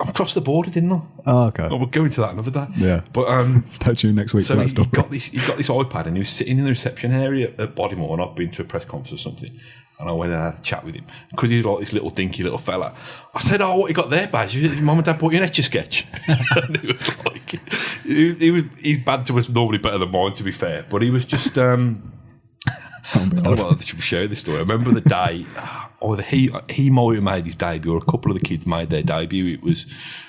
I crossed the border, didn't I? Oh, okay. We'll go into that another day. Yeah. But stay tuned next week so for that he stuff. got this iPad and he was sitting in the reception area at Bodymore, and I've been to a press conference or something. And I went and had a chat with him because he's like this little dinky little fella. I said, "Oh, what you got there, Baz? Your mum and dad bought you an Etch-a-Sketch." And he was like, his banter was normally better than mine, to be fair. But he was just. I don't know whether I should share this story. I remember the day, either he might have made his debut, or a couple of the kids made their debut. It was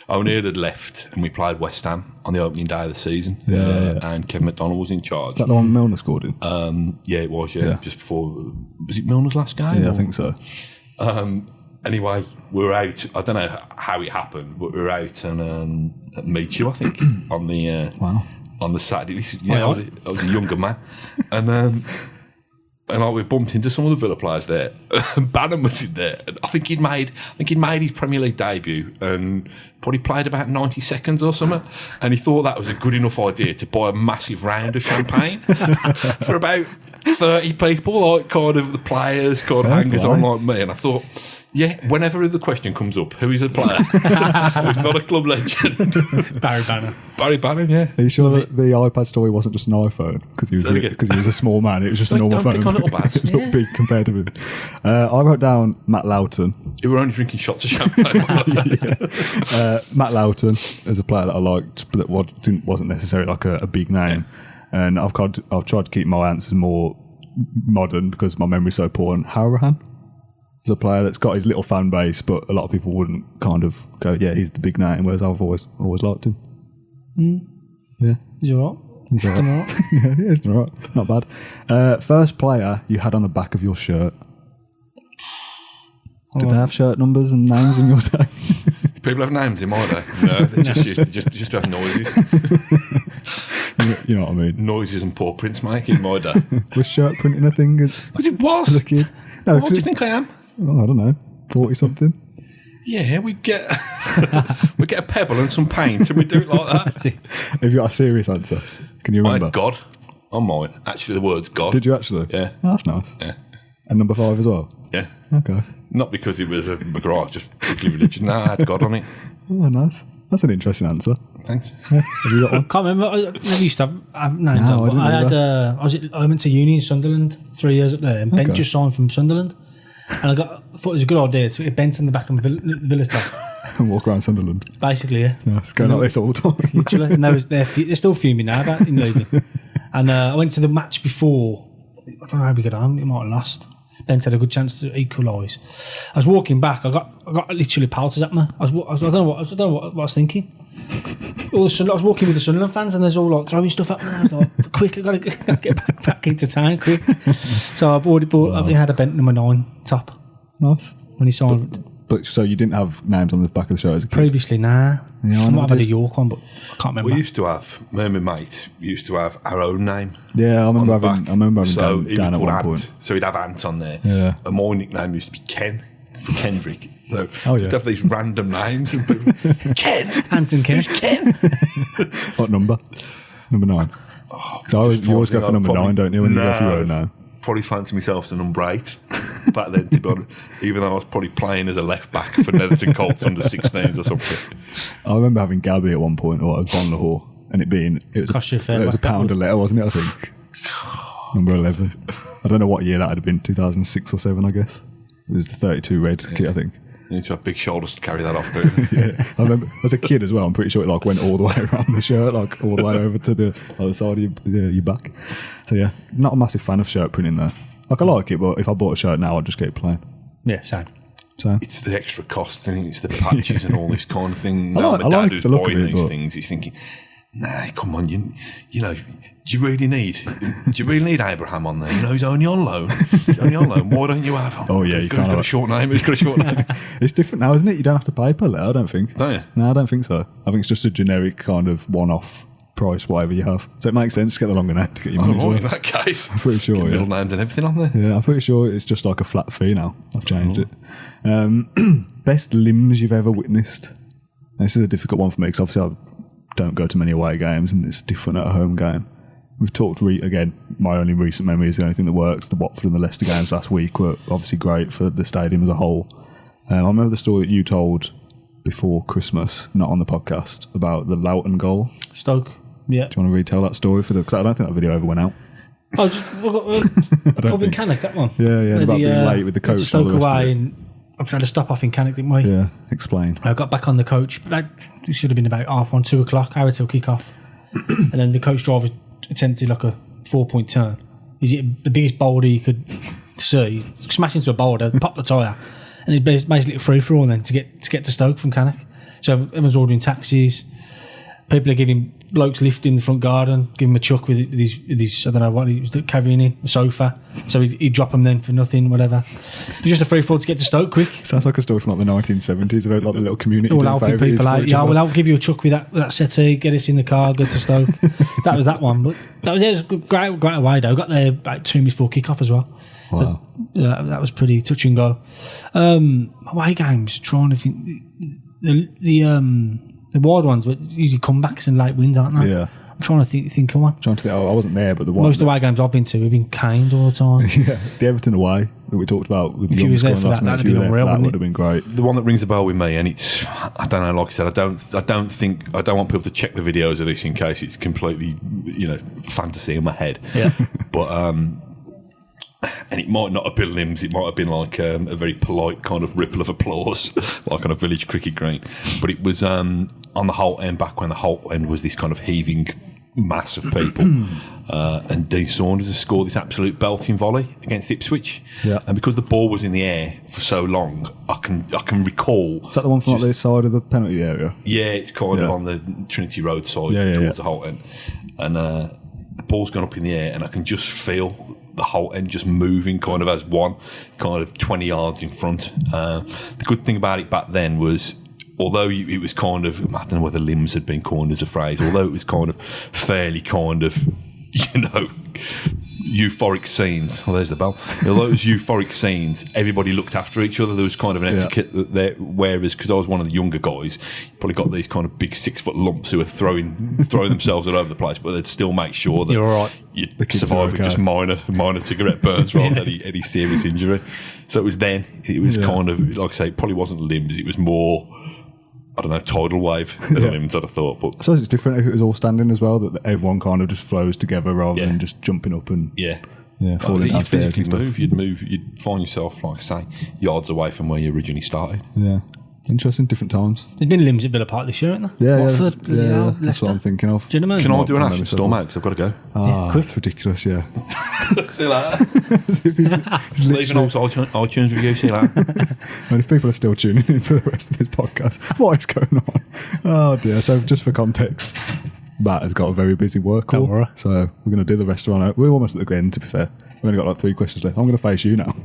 O'Neill had left, and we played West Ham on the opening day of the season. And Kevin McDonald was in charge. Is that the one Milner scored in? Yeah, it was. Yeah, just before. Was it Milner's last game? Yeah, I think so. Anyway, we were out. I don't know how it happened, but we were out and at Meet You, I think, on the on the Saturday. I was a younger man, and we bumped into some of the Villa players there. Bannon was in there. I think he'd made his Premier League debut and probably played about 90 seconds or something. And he thought that was a good enough idea to buy a massive round of champagne for about 30 people, like kind of the players, kind of hangers on like me. And I thought, yeah, whenever the question comes up, who is a player who's not a club legend? Barry Bannon. Barry Bannon, yeah. Are you sure that the iPad story wasn't just an iPhone? Because he was a small man. It was just a normal phone. Don't pick on little Baz. It looked big compared to him. I wrote down Matt Loughton. You were only drinking shots of champagne. Matt Loughton is a player that I liked, but that wasn't necessarily like a big name. Yeah. And I've tried to keep my answers more modern because my memory's so poor. And Howrahan is a player that's got his little fan base, but a lot of people wouldn't kind of go, yeah, he's the big name, whereas I've always liked him. Yeah. He's all right. He's all right. Yeah, he's all right. Not bad. First player you had on the back of your shirt. Did they have shirt numbers and names in your day? Do people have names in my day? No, they just used to have noises. You know what I mean? Noises and paw prints, mate, in my day. Was shirt printing a thing Because it was. as a kid? No, What do you think I am? Oh, I don't know, 40-something. Yeah, we get a pebble and some paint and we do it like that. Have you got a serious answer? Can you I remember? had God on mine. Actually, the word's God. Did you actually? Yeah. Oh, that's nice. Yeah. And number 5 as well? Yeah. Okay. Not because it was a McGrath, just particularly religious. No, I had God on it. Oh, nice. That's an interesting answer. Thanks. Yeah. Have you got one? Can't remember. I never used to have names. No, I didn't had. I went to uni in Sunderland 3 years up there, and Ben Okay. just signed from Sunderland, and I thought it was a good idea to put Bent in the back of Villa's top. And walk around Sunderland. Basically, yeah. No, it's going like this all the time. Literally, and they're still fuming now about in leaving. And I went to the match before. I don't know how we got on. It might have lost. Bent had a good chance to equalise. I was walking back. I got literally pelters at me. I don't know what I was thinking. I was walking with the Sunderland fans, and there's all like throwing stuff at me. I was like, quickly, got to get back into town, quick. So I had a Bent number 9 top. Nice. when he signed. But so you didn't have names on the back of the shirt as a kid? Previously, nah. Yeah, I I might have had a did. York one, but I can't remember. We used to have, me and my mate used to have our own name. Yeah, I remember on the having back. So Dan, he Dan would at put one Ant. point. So he'd have Ant on there. Yeah. And my nickname used to be Ken, for Kendrick. So Oh, yeah. you'd have these random names and people, Ken, Anton Ken. who's Ken? What number? Number 9. So you always go for number 9, don't you, when you go for your own name? Probably fancy myself to number 8 back then, to be honest, even though I was probably playing as a left back for Netherton Colts under 16s or something. I remember having Gabby at one point, or Von Lahore, and it Cost you a fair was a whack, that pound a would. letter, wasn't it, I think? Number 11. I don't know what year that would have been, 2006 or 7, I guess. It was the 32 red kit, I think. You need to have big shoulders to carry that off, don't you? Yeah, I remember as a kid as well. I'm pretty sure it like went all the way around the shirt, like all the way over to the other side of your back. So yeah, not a massive fan of shirt printing there. Like I like it, but if I bought a shirt now, I'd just get it plain. Yeah, same. So It's the extra costs, and it's the patches and all this kind of thing. I Now like- my I dad like who's the look of buying it, these but- things, he's thinking, nah, come on, you know, do you really need Abraham on there? You know, he's only on loan. Why don't you have? Oh, yeah, you he's can't got a have- short name. He's got a short name. it's different now, isn't it? You don't have to pay per letter, I don't think. Don't you? No, I don't think so. I think it's just a generic kind of one-off price, whatever you have. So it makes sense to get the longer name to get your Oh, money's right, in worth. that case, I'm pretty sure, get middle yeah. names and everything on there. Yeah, I'm pretty sure it's just like a flat fee now. I've changed it. Best limbs you've ever witnessed? This is a difficult one for me because obviously I don't go to many away games and it's different at a home game. We've talked, again, my only recent memory is the only thing that works. The Watford and the Leicester games last week were obviously great for the stadium as a whole. I remember the story that you told before Christmas, not on the podcast, about the Loughton goal. Stoke. Yeah. Do you want to retell that story? Because I don't think that video ever went out. Oh, just pub in Cannock, that one. Yeah, about being late with the coach went and to all Stoke the rest of away, it. and I've had to stop off in Cannock, didn't we? Yeah, explain. I got back on the coach. It should have been about 1:30, 2 o'clock, hour till kick off. And then the coach driver attempted like a 4-point turn. He's hit the biggest boulder you could see. He smashed into a boulder, popped the tyre, and it's basically a free for all then to get to Stoke from Cannock. So everyone's ordering taxis. People are giving blokes lift in the front garden, give him a chuck with his I don't know what he was carrying in, a sofa. So he'd drop them then for nothing, whatever. It's just a free for all to get to Stoke quick. Sounds like a story from like the 1970s about like the little community. All doing helping favourites people for out. each Yeah, other. well, I'll give you a chuck with that settee, get us in the car, go to Stoke. That was that one. But that was it. It was a great away though. Got there about 2 minutes before kick off as well. Wow. That was pretty touch and go. Away games, trying to think. The wide ones, but usually comebacks and late wins, aren't they? Yeah. I'm trying to think of one. Trying to think, I wasn't there, but the one. Most away games I've been to, we've been caned all the time. Yeah, the Everton away that we talked about with If the you was there scoring for last that, minute, that'd if you be were there unreal, for that wouldn't would have been great. The one that rings a bell with me, and it's, I don't know, like I said, I don't want people to check the videos of this in case it's completely, fantasy in my head. Yeah. But, and it might not have been limbs, it might have been like a very polite kind of ripple of applause, like on a village cricket green. But it was on the Holt End, back when the Holt End was this kind of heaving mass of people. And Dean Saunders has scored this absolute belting volley against Ipswich. Yeah. And because the ball was in the air for so long, I can recall. Is that the one from like this side of the penalty area? Yeah, it's kind of Yeah. on the Trinity Road side Yeah, towards the Holt End. And the ball's gone up in the air, and I can just feel the Holt End just moving kind of as one, kind of 20 yards in front. The good thing about it back then was, although it was kind of, I don't know whether limbs had been coined as a phrase, although it was kind of fairly kind of, euphoric scenes. Oh, there's the bell. Although it was euphoric scenes, everybody looked after each other. There was kind of an etiquette there. Whereas, because I was one of the younger guys, you probably got these kind of big 6-foot lumps who were throwing themselves all over the place, but they'd still make sure that You're all right. you'd kids survive are with okay. just minor cigarette burns rather than any serious injury. So it was kind of, like I say, it probably wasn't limbs. It was more, I don't know, tidal wave limbs, I'd have thought. But I suppose it's different if it was all standing as well, that everyone kind of just flows together rather than just jumping up and yeah. falling You'd downstairs and physically stuff. move, you'd find yourself, like I say, yards away from where you originally started. Yeah. Interesting, different times. There's been limbs at Villa Park this year, hasn't Yeah, there? Watford, bloody hell, that's Leicester. what I'm thinking of. Do you know what I Can mean? I do an I've action never storm said out? Because I've got to go. Ah, quick. it's ridiculous, yeah. See you later. Leave an old iTunes review. See you later. And if people are still tuning in for the rest of this podcast, what is going on? Oh dear. So just for context, Matt has got a very busy work call. Don't worry. So we're going to do the restaurant. We're almost at the end, to be fair. We've only got like 3 questions left. I'm going to face you now.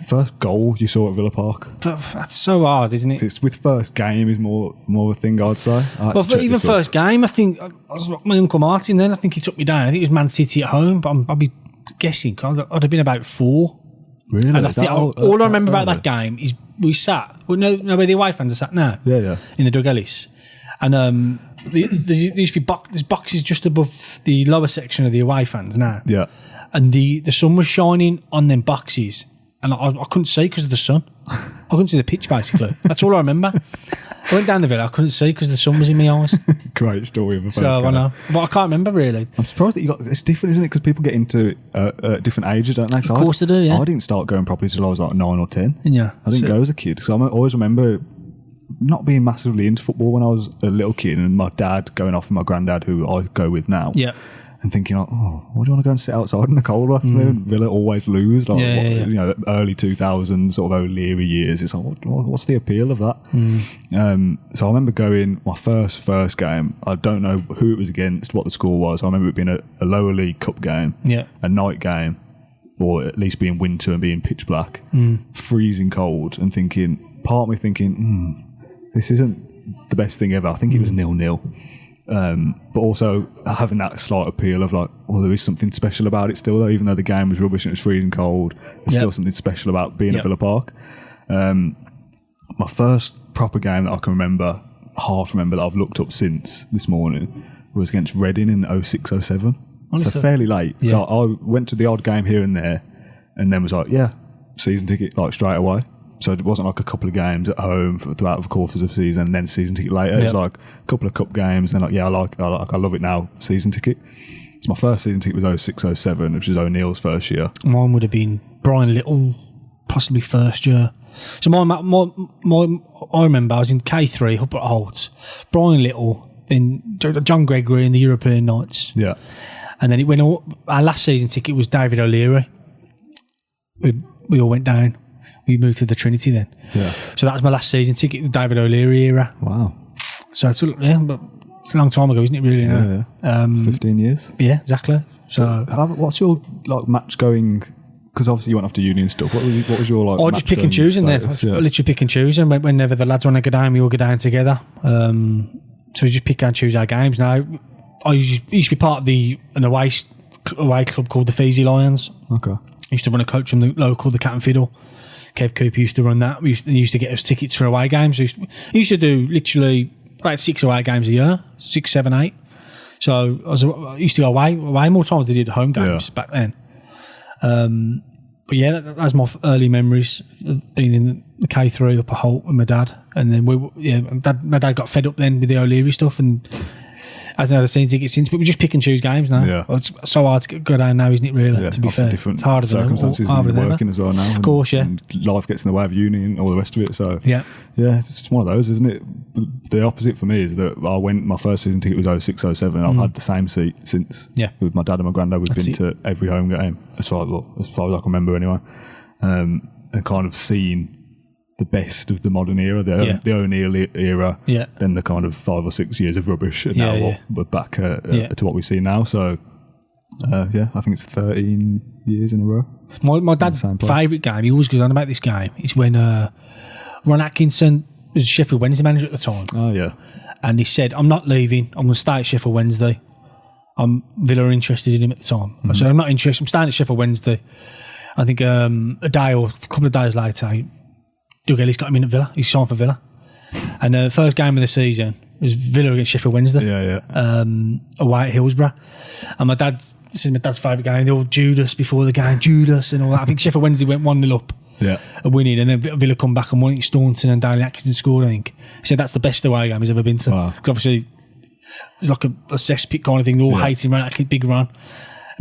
First goal you saw at Villa Park? But that's so hard, isn't it? It's with first game is more of a thing, I'd say. But even first game, I think, I was my Uncle Martin then, I think he took me down. I think it was Man City at home, but I'd be guessing. I'd have been about 4. Really? And I think all I remember about that game is we sat, where the away fans are sat now. Yeah. In the Doug Ellis. And there used to be there's boxes just above the lower section of the away fans now. Yeah. And the sun was shining on them boxes, and I couldn't see because of the sun. I couldn't see the pitch, basically. That's all I remember. I went down the Villa, I couldn't see because the sun was in my eyes. Great story of a first game. I know. But I can't remember, really. I'm surprised that it's different, isn't it? Because people get into different ages, don't they? Of course they do, yeah. I didn't start going properly till I was like 9 or 10. Yeah. I didn't go as a kid. Because I always remember not being massively into football when I was a little kid, and my dad going off with my granddad, who I go with now. Yeah. And thinking, like, why do you want to go and sit outside in the cold afternoon? Villa always lose. Like, Yeah. You know, early 2000s, sort of O'Leary years. It's like, what's the appeal of that? So I remember going, my first game, I don't know who it was against, what the score was. I remember it being a lower league cup game, a night game, or at least being winter and being pitch black, freezing cold, and part of me thinking, this isn't the best thing ever. I think it was 0-0. But also having that slight appeal of like, there is something special about it still, though, even though the game was rubbish and it was freezing cold, there's still something special about being at Villa Park. My first proper game that I can half remember that I've looked up since this morning was against Reading in 06-07. So fairly late. Yeah. So I went to the odd game here and there, and then was like, season ticket like straight away. So it wasn't like a couple of games at home throughout the course of the season and then season ticket later. It was like a couple of cup games and then I love it now, season ticket. So my first season ticket was 06-07, which was O'Neill's first year. Mine would have been Brian Little, possibly first year. So I remember I was in K3 up at Holt. Brian Little, then John Gregory in the European nights. Yeah. And then our last season ticket was David O'Leary. We all went down. We moved to the Trinity then. Yeah. So that was my last season ticket, the David O'Leary era. Wow. So it's a long time ago, isn't it, really? Yeah. 15 years. Yeah, exactly. So what's your match going? Because obviously you went off to uni and stuff. What was your I just pick and choose, and then I literally pick and choose, and whenever the lads want to go down, we all go down together. So we just pick and choose our games. Now I used to be part of an away club called the Feezy Lions. Okay. I used to run a coach from the local, the Cat and Fiddle. Kev Cooper used to run that. We used to get us tickets for away games. We used to do literally about 6 away games a year, 6, 7, 8. So I used to go away more times than I did home games back then. But yeah, that's my early memories of being in the K3 up at Holt with my dad. And then my dad got fed up then with the O'Leary stuff and hasn't had a season ticket since, but we just pick and choose games now. Yeah. It's so hard to go down now, isn't it, really, to be fair? Different it's harder circumstances than when you're working as well now. Of course, and life gets in the way of uni and all the rest of it. So yeah, it's just one of those, isn't it? The opposite for me is that my first season ticket was 06-07. I've had the same seat since. Yeah. With my dad and my granddad, we've been to every home game, as far as I can remember anyway. And kind of seen the best of the modern era, the O'Neill era, then the kind of 5 or 6 years of rubbish, and now we're back to what we see now. So, I think it's 13 years in a row. My dad's favourite game, he always goes on about this game, is when Ron Atkinson was Sheffield Wednesday manager at the time. Oh, yeah. And he said, I'm not leaving, I'm going to stay at Sheffield Wednesday. Villa are interested in him at the time. I said, I'm not interested, I'm staying at Sheffield Wednesday. I think a day or a couple of days later, Doug Ellis got him in at Villa. He signed for Villa. And the first game of the season was Villa against Sheffield Wednesday. Away at Hillsborough. And this is my dad's favourite game. The old Judas before the game, Judas and all that. I think Sheffield Wednesday went 1-0 up. Winning. And then Villa come back and won it. Staunton and Daley Atkinson scored, I think. He said that's the best away game he's ever been to. Wow. Because obviously it was like a cesspit kind of thing. They all hating Ron Atkinson, big run.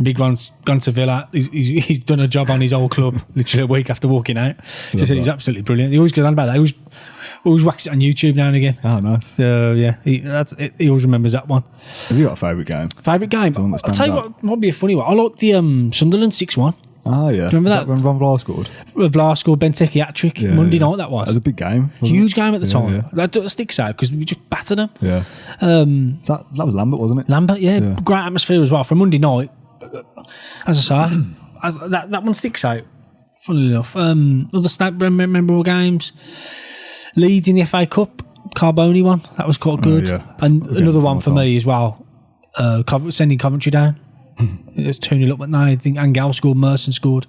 Big Ron's gone to Villa. He's done a job on his old club literally a week after walking out. So he said he's absolutely brilliant. He always goes on about that. He always whacks it on YouTube now and again. Oh, nice. So yeah, he always remembers that one. Have you got a favourite game? Favourite game? I'll tell you what might be a funny one. I like the Sunderland 6-1. Ah, yeah. Do you remember Is that? when Von Vlaar scored? Vlaar scored Benteke hat-trick. Monday night that was. That was a big game. wasn't Huge it? game at the time. Yeah. That sticks out because we just battered them. Yeah. That was Lambert, wasn't it? Lambert, great atmosphere as well for Monday night. As I say, that one sticks out. Funnily enough, other memorable games. Leeds in the FA Cup, Carboni one. That was quite good. yeah. And Again, another one for time. me as well. Sending Coventry down. It was 2-0 up at night. I think Angel scored, Merson scored.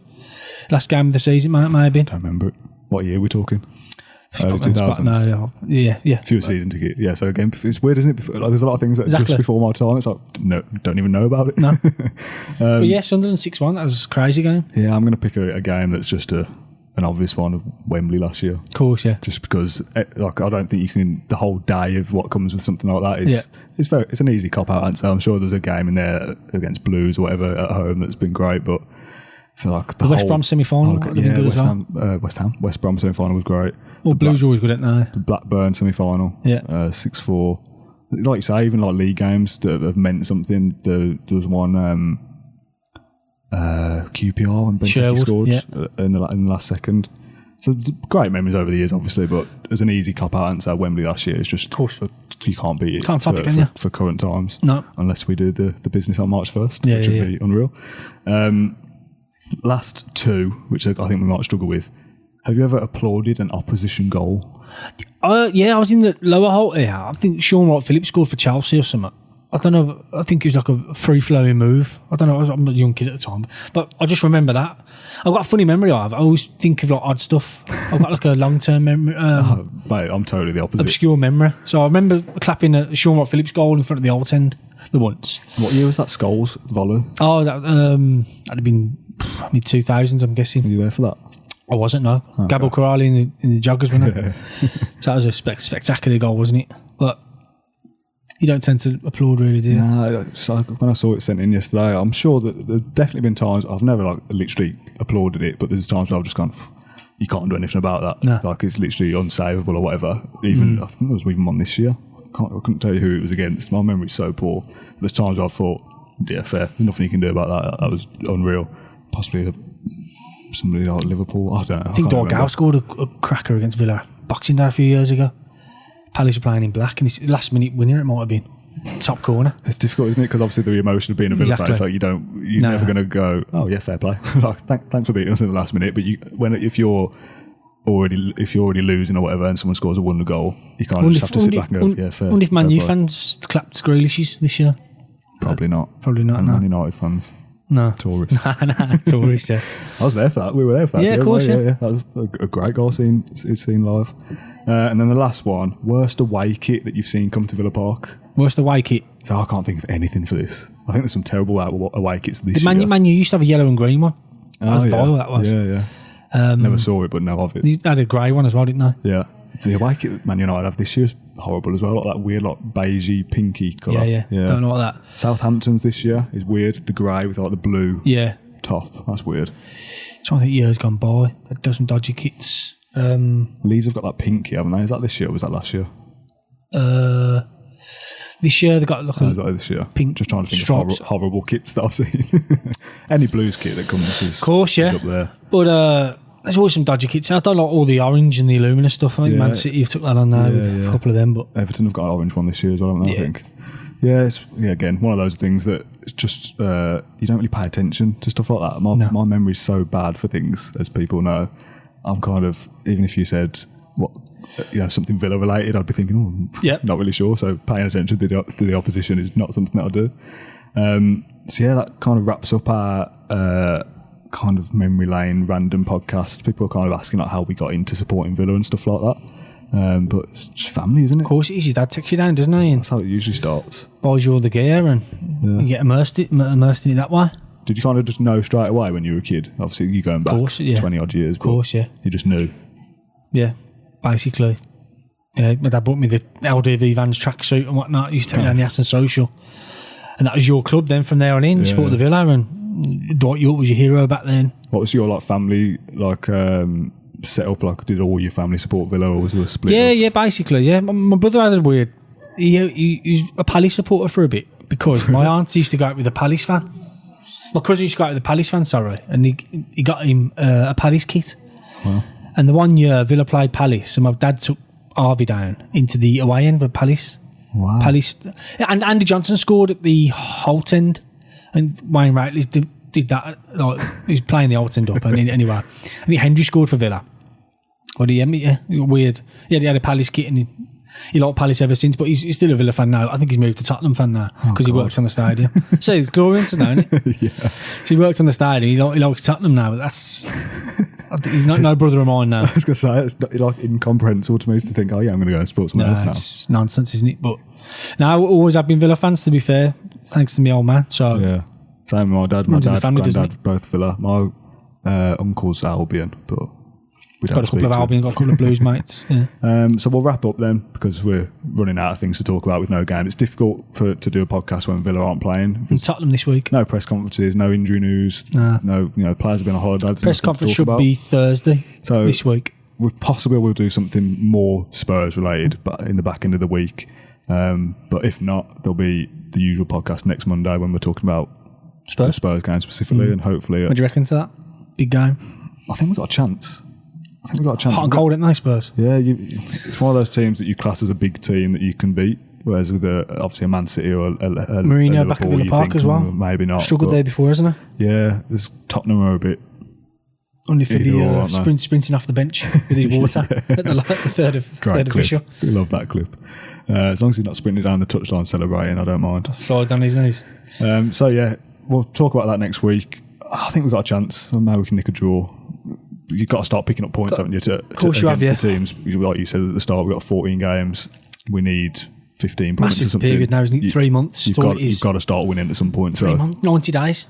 Last game of the season, may have been. Don't remember it. What year are we talking? Early Put me on the spot 2000s. now, yeah. Few season ticket. Yeah, so again, it's weird, isn't it? There's a lot of things that are Exactly. just before my time. It's like, no, don't even know about it. No. But yeah, Sunderland 6-1. That was a crazy game. Yeah, I'm going to pick a game that's just an obvious one of Wembley last year. Of course, yeah. Just because, I don't think you can. The whole day of what comes with something like that is it's an easy cop out answer. I'm sure there's a game in there against Blues or whatever at home that's been great, but I feel like The West Brom semi-final would have been good as well. West Brom semi-final was great. Well, Blues are always good at now. The Blackburn semi-final, 6-4. Like you say, even like league games that have meant something. There was one QPR when Benteke Sherwood, scored yeah. in the last second. So great memories over the years, obviously, but as an easy cop out answer, Wembley last year is just, of course, you can't beat it. Can't top it, can you? For current times, No. unless we do the business on March 1st, Yeah, which would yeah. be unreal. Last two, which I think we might struggle with. Have you ever applauded an opposition goal? Yeah, I was in the lower hole here. I think Sean Wright-Phillips scored for Chelsea or something. I don't know. I think it was like a free-flowing move. I don't know. I'm a young kid at the time. But I just remember that. I've got a funny memory of it. I always think of like odd stuff. I've got like a long-term memory. Mate, I'm totally the opposite. Obscure memory. So I remember clapping a Sean Wright-Phillips goal in front of the old end the once. What year was that? Scholes volley? Oh, that'd have been mid-2000s, I'm guessing. Were you there for that? I wasn't, no. Okay. Gabble Corrali in the joggers, wasn't it? So that was a spectacular goal, wasn't it? But you don't tend to applaud, really, do you? Nah, so when I saw it sent in yesterday, I'm sure that there's definitely been times I've never literally applauded it, but there's times where I've just gone, you can't do anything about that. No. Like it's literally unsavable or whatever. Even I think there was even one this year. I couldn't tell you who it was against. My memory's so poor. There's times where I thought, yeah, fair. There's nothing you can do about that. That was unreal. Possibly somebody like Liverpool. I don't know. I think Dorgal scored a cracker against Villa Boxing Day a few years ago. Palace were playing in black, and his last minute winner it might have been top corner. It's difficult, isn't it? Because obviously the emotion of being a Villa fan, it's like you're never going to go, oh yeah, fair play. Like, thanks for beating us in the last minute. But if you're already losing or whatever, and someone scores a wonder goal, you can't just have to sit back and go, yeah, fair. I wonder if Man fair U play. fans clapped Grealish's this year. Probably not. No. And Man United fans, No. tourists. No, tourist, yeah. I was there for that. We were there for that. Yeah, of course, yeah. That was a great goal seen live. And then the last one, worst away kit that you've seen come to Villa Park. Worst away kit. So I can't think of anything for this. I think there's some terrible away kits this year. Man U used to have a yellow and green one. That was vile, that was. Yeah. Never saw it, but know of it. They had a grey one as well, didn't they? Yeah. The away kit that Man United have this year is horrible as well. Like that weird, beigey, pinky colour. Yeah. Don't know what that. Southampton's this year is weird. The grey with the blue Yeah. top. That's weird. Trying to think years gone by. They've done some dodgy kits. Leeds have got that pinky, haven't they? Is that this year or was that last year? This year they got like Is that this year? pink Just trying to think stripes. of horrible kits that I've seen. Any Blues kit that comes is, Of course, yeah. is up there. But there's always some dodgy kits. I don't like all the orange and the Illumina stuff. I think Yeah. Man City have took that on now with a couple of them. But Everton have got an orange one this year as well, haven't they, Yeah. I think. Yeah, it's again one of those things that it's just you don't really pay attention to stuff like that. My memory's so bad for things, as people know. I'm kind of, even if you said something Villa related, I'd be thinking, not really sure. So paying attention to the opposition is not something that I do. So yeah, that kind of wraps up our kind of memory lane random podcast. People are kind of asking how we got into supporting Villa and stuff like that. But it's just family, isn't it? of course it is. Your dad takes you down, doesn't he? And That's how it usually starts. buys you all the gear and you get immersed in it that way. Did you kind of just know straight away when you were a kid? Obviously, you're going back course, yeah. 20 odd years. Of course, yeah. You just knew. Yeah, basically. Yeah, my dad bought me the LDV Vans tracksuit and whatnot. He used to take me down the Aston Social. And that was your club then from there on in. You supported the Villa and Dwight York was your hero back then. What was your family set up? Did all your family support Villa, or was there a split? Yeah, basically, yeah. My brother had a weird... He was a Palace supporter for a bit because my auntie used to go out with a Palace fan. My cousin used to go out with the Palace fan, and he got him a Palace kit. Wow. And the one year Villa played Palace, and my dad took Harvey down into the away end with Palace. Wow. Palace. And Andy Johnson scored at the Holt end, and Wayne Wrightley did that. Like, he was playing the Holt end up, and anyway. I think Henry scored for Villa. Or weird. Yeah, he had a Palace kit, and he liked Palace ever since, but he's still a Villa fan now. I think he's moved to Tottenham fan now because he works on the stadium. So he's glorious now, isn't it? Yeah. So he works on the stadium. He likes Tottenham now, but that's... He's not no brother of mine now. I was going to say, it's not, like incomprehensible to me to think, oh yeah, I'm going to go and support someone else now. It's nonsense, isn't it? But now, always have been Villa fans, to be fair, thanks to my old man. So yeah, same with my dad. My dad, granddad, both Villa. My uncle's Albion, but we don't got a couple of Albion, got a couple of Blues mates. Yeah. So we'll wrap up then, because we're running out of things to talk about with no game. It's difficult to do a podcast when Villa aren't playing. In Tottenham this week. No press conferences, no injury news, no players have been on holiday. Press conference should be Thursday this week. We possibly will do something more Spurs related, but in the back end of the week. But if not, there'll be the usual podcast next Monday when we're talking about the Spurs game specifically, and hopefully. What do you reckon to that big game? I think we've got a chance. Hot and cold, ain't they, Spurs? Yeah, it's one of those teams that you class as a big team that you can beat. Whereas with obviously a Man City or a Mourinho back at Villa Park as well. Maybe not. Struggled there before, hasn't he? Yeah, there's Tottenham are a bit. Only for the sprinting off the bench with his water at the third official. We love that clip. As long as he's not sprinting down the touchline celebrating, I don't mind. Slide down his knees. So yeah, we'll talk about that next week. I think we've got a chance. Maybe we can nick a draw. You've got to start picking up points, haven't you? Against the teams. Like you said at the start, we've got 14 games. We need 15 points massive or something. Period now, isn't it? 3 months. You've got to start winning at some point. 3 months, 90 days.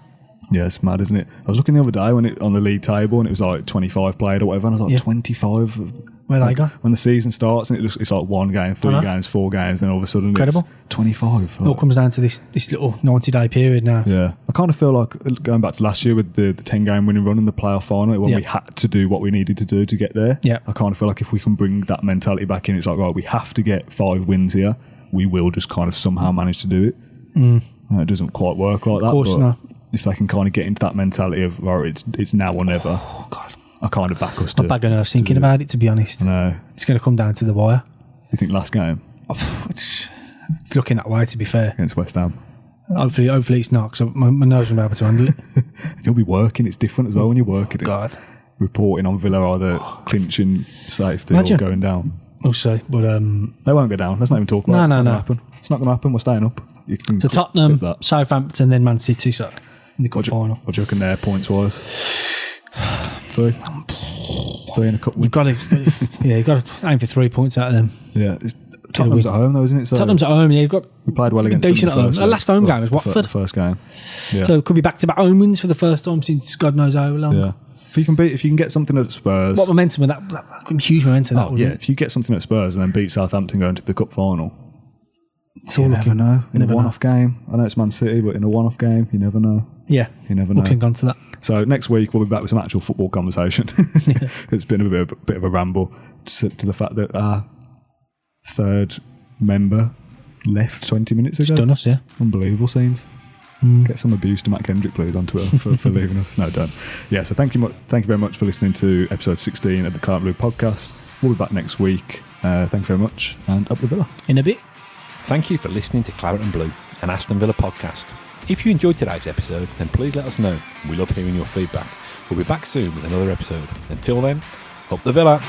Yeah, it's mad, isn't it? I was looking the other day on the league table, and it was like 25 played or whatever, and I was like, 25? Where they go? When the season starts, and it's like 1 game, 3 games, 4 games, then all of a sudden Incredible. It's 25. It all comes down to this little 90-day period now. Yeah. I kind of feel like, going back to last year with the 10-game winning run in the playoff final, when we had to do what we needed to do to get there, I kind of feel like if we can bring that mentality back in, it's like, right, we have to get 5 wins here. We will just kind of somehow manage to do it. It doesn't quite work like that. Of course not. If they can kind of get into that mentality of, right, it's now or never. Oh, God. I kind of back us to... I'm bag of nerves thinking about it, to be honest. No. It's going to come down to the wire. You think last game? It's looking that way, to be fair. Against West Ham? Hopefully it's not, because my nerves will be able to handle it. You'll be working. It's different as well when you're working. God. Reporting on Villa either clinching safety or going down. We'll see, but... They won't go down. Let's not even talk about it. No. Happen. It's not going to happen. We're staying up. So Tottenham, Southampton, then Man City, so in the cup final. What do you reckon there, points-wise? 3? 3 in a cup win. You've got to aim for 3 points out of them. Yeah. Tottenham's at home though, isn't it? So Tottenham's at home, yeah. We played well against decent them. At home. Our last home game was Watford. The first game. Yeah. So it could be back-to-back home wins for the first time since God knows how long. Yeah. If you can get something at Spurs... What momentum, that could be huge momentum. If you get something at Spurs and then beat Southampton going to the cup final... You never know. In a one-off game. I know it's Man City, but in a one-off game, you never know. Yeah. You never know. We'll cling on to that. So next week, we'll be back with some actual football conversation. It's been a bit of a ramble to the fact that our third member left 20 minutes ago. It's done us, yeah. Unbelievable scenes. Get some abuse to Matt Kendrick, please, on Twitter for leaving us. No, don't. Yeah, so thank you very much for listening to episode 16 of the Claret Blue podcast. We'll be back next week. Thank you very much, and up the Villa. In a bit. Thank you for listening to Claret and Blue, an Aston Villa podcast. If you enjoyed today's episode, then please let us know. We love hearing your feedback. We'll be back soon with another episode. Until then, up the Villa.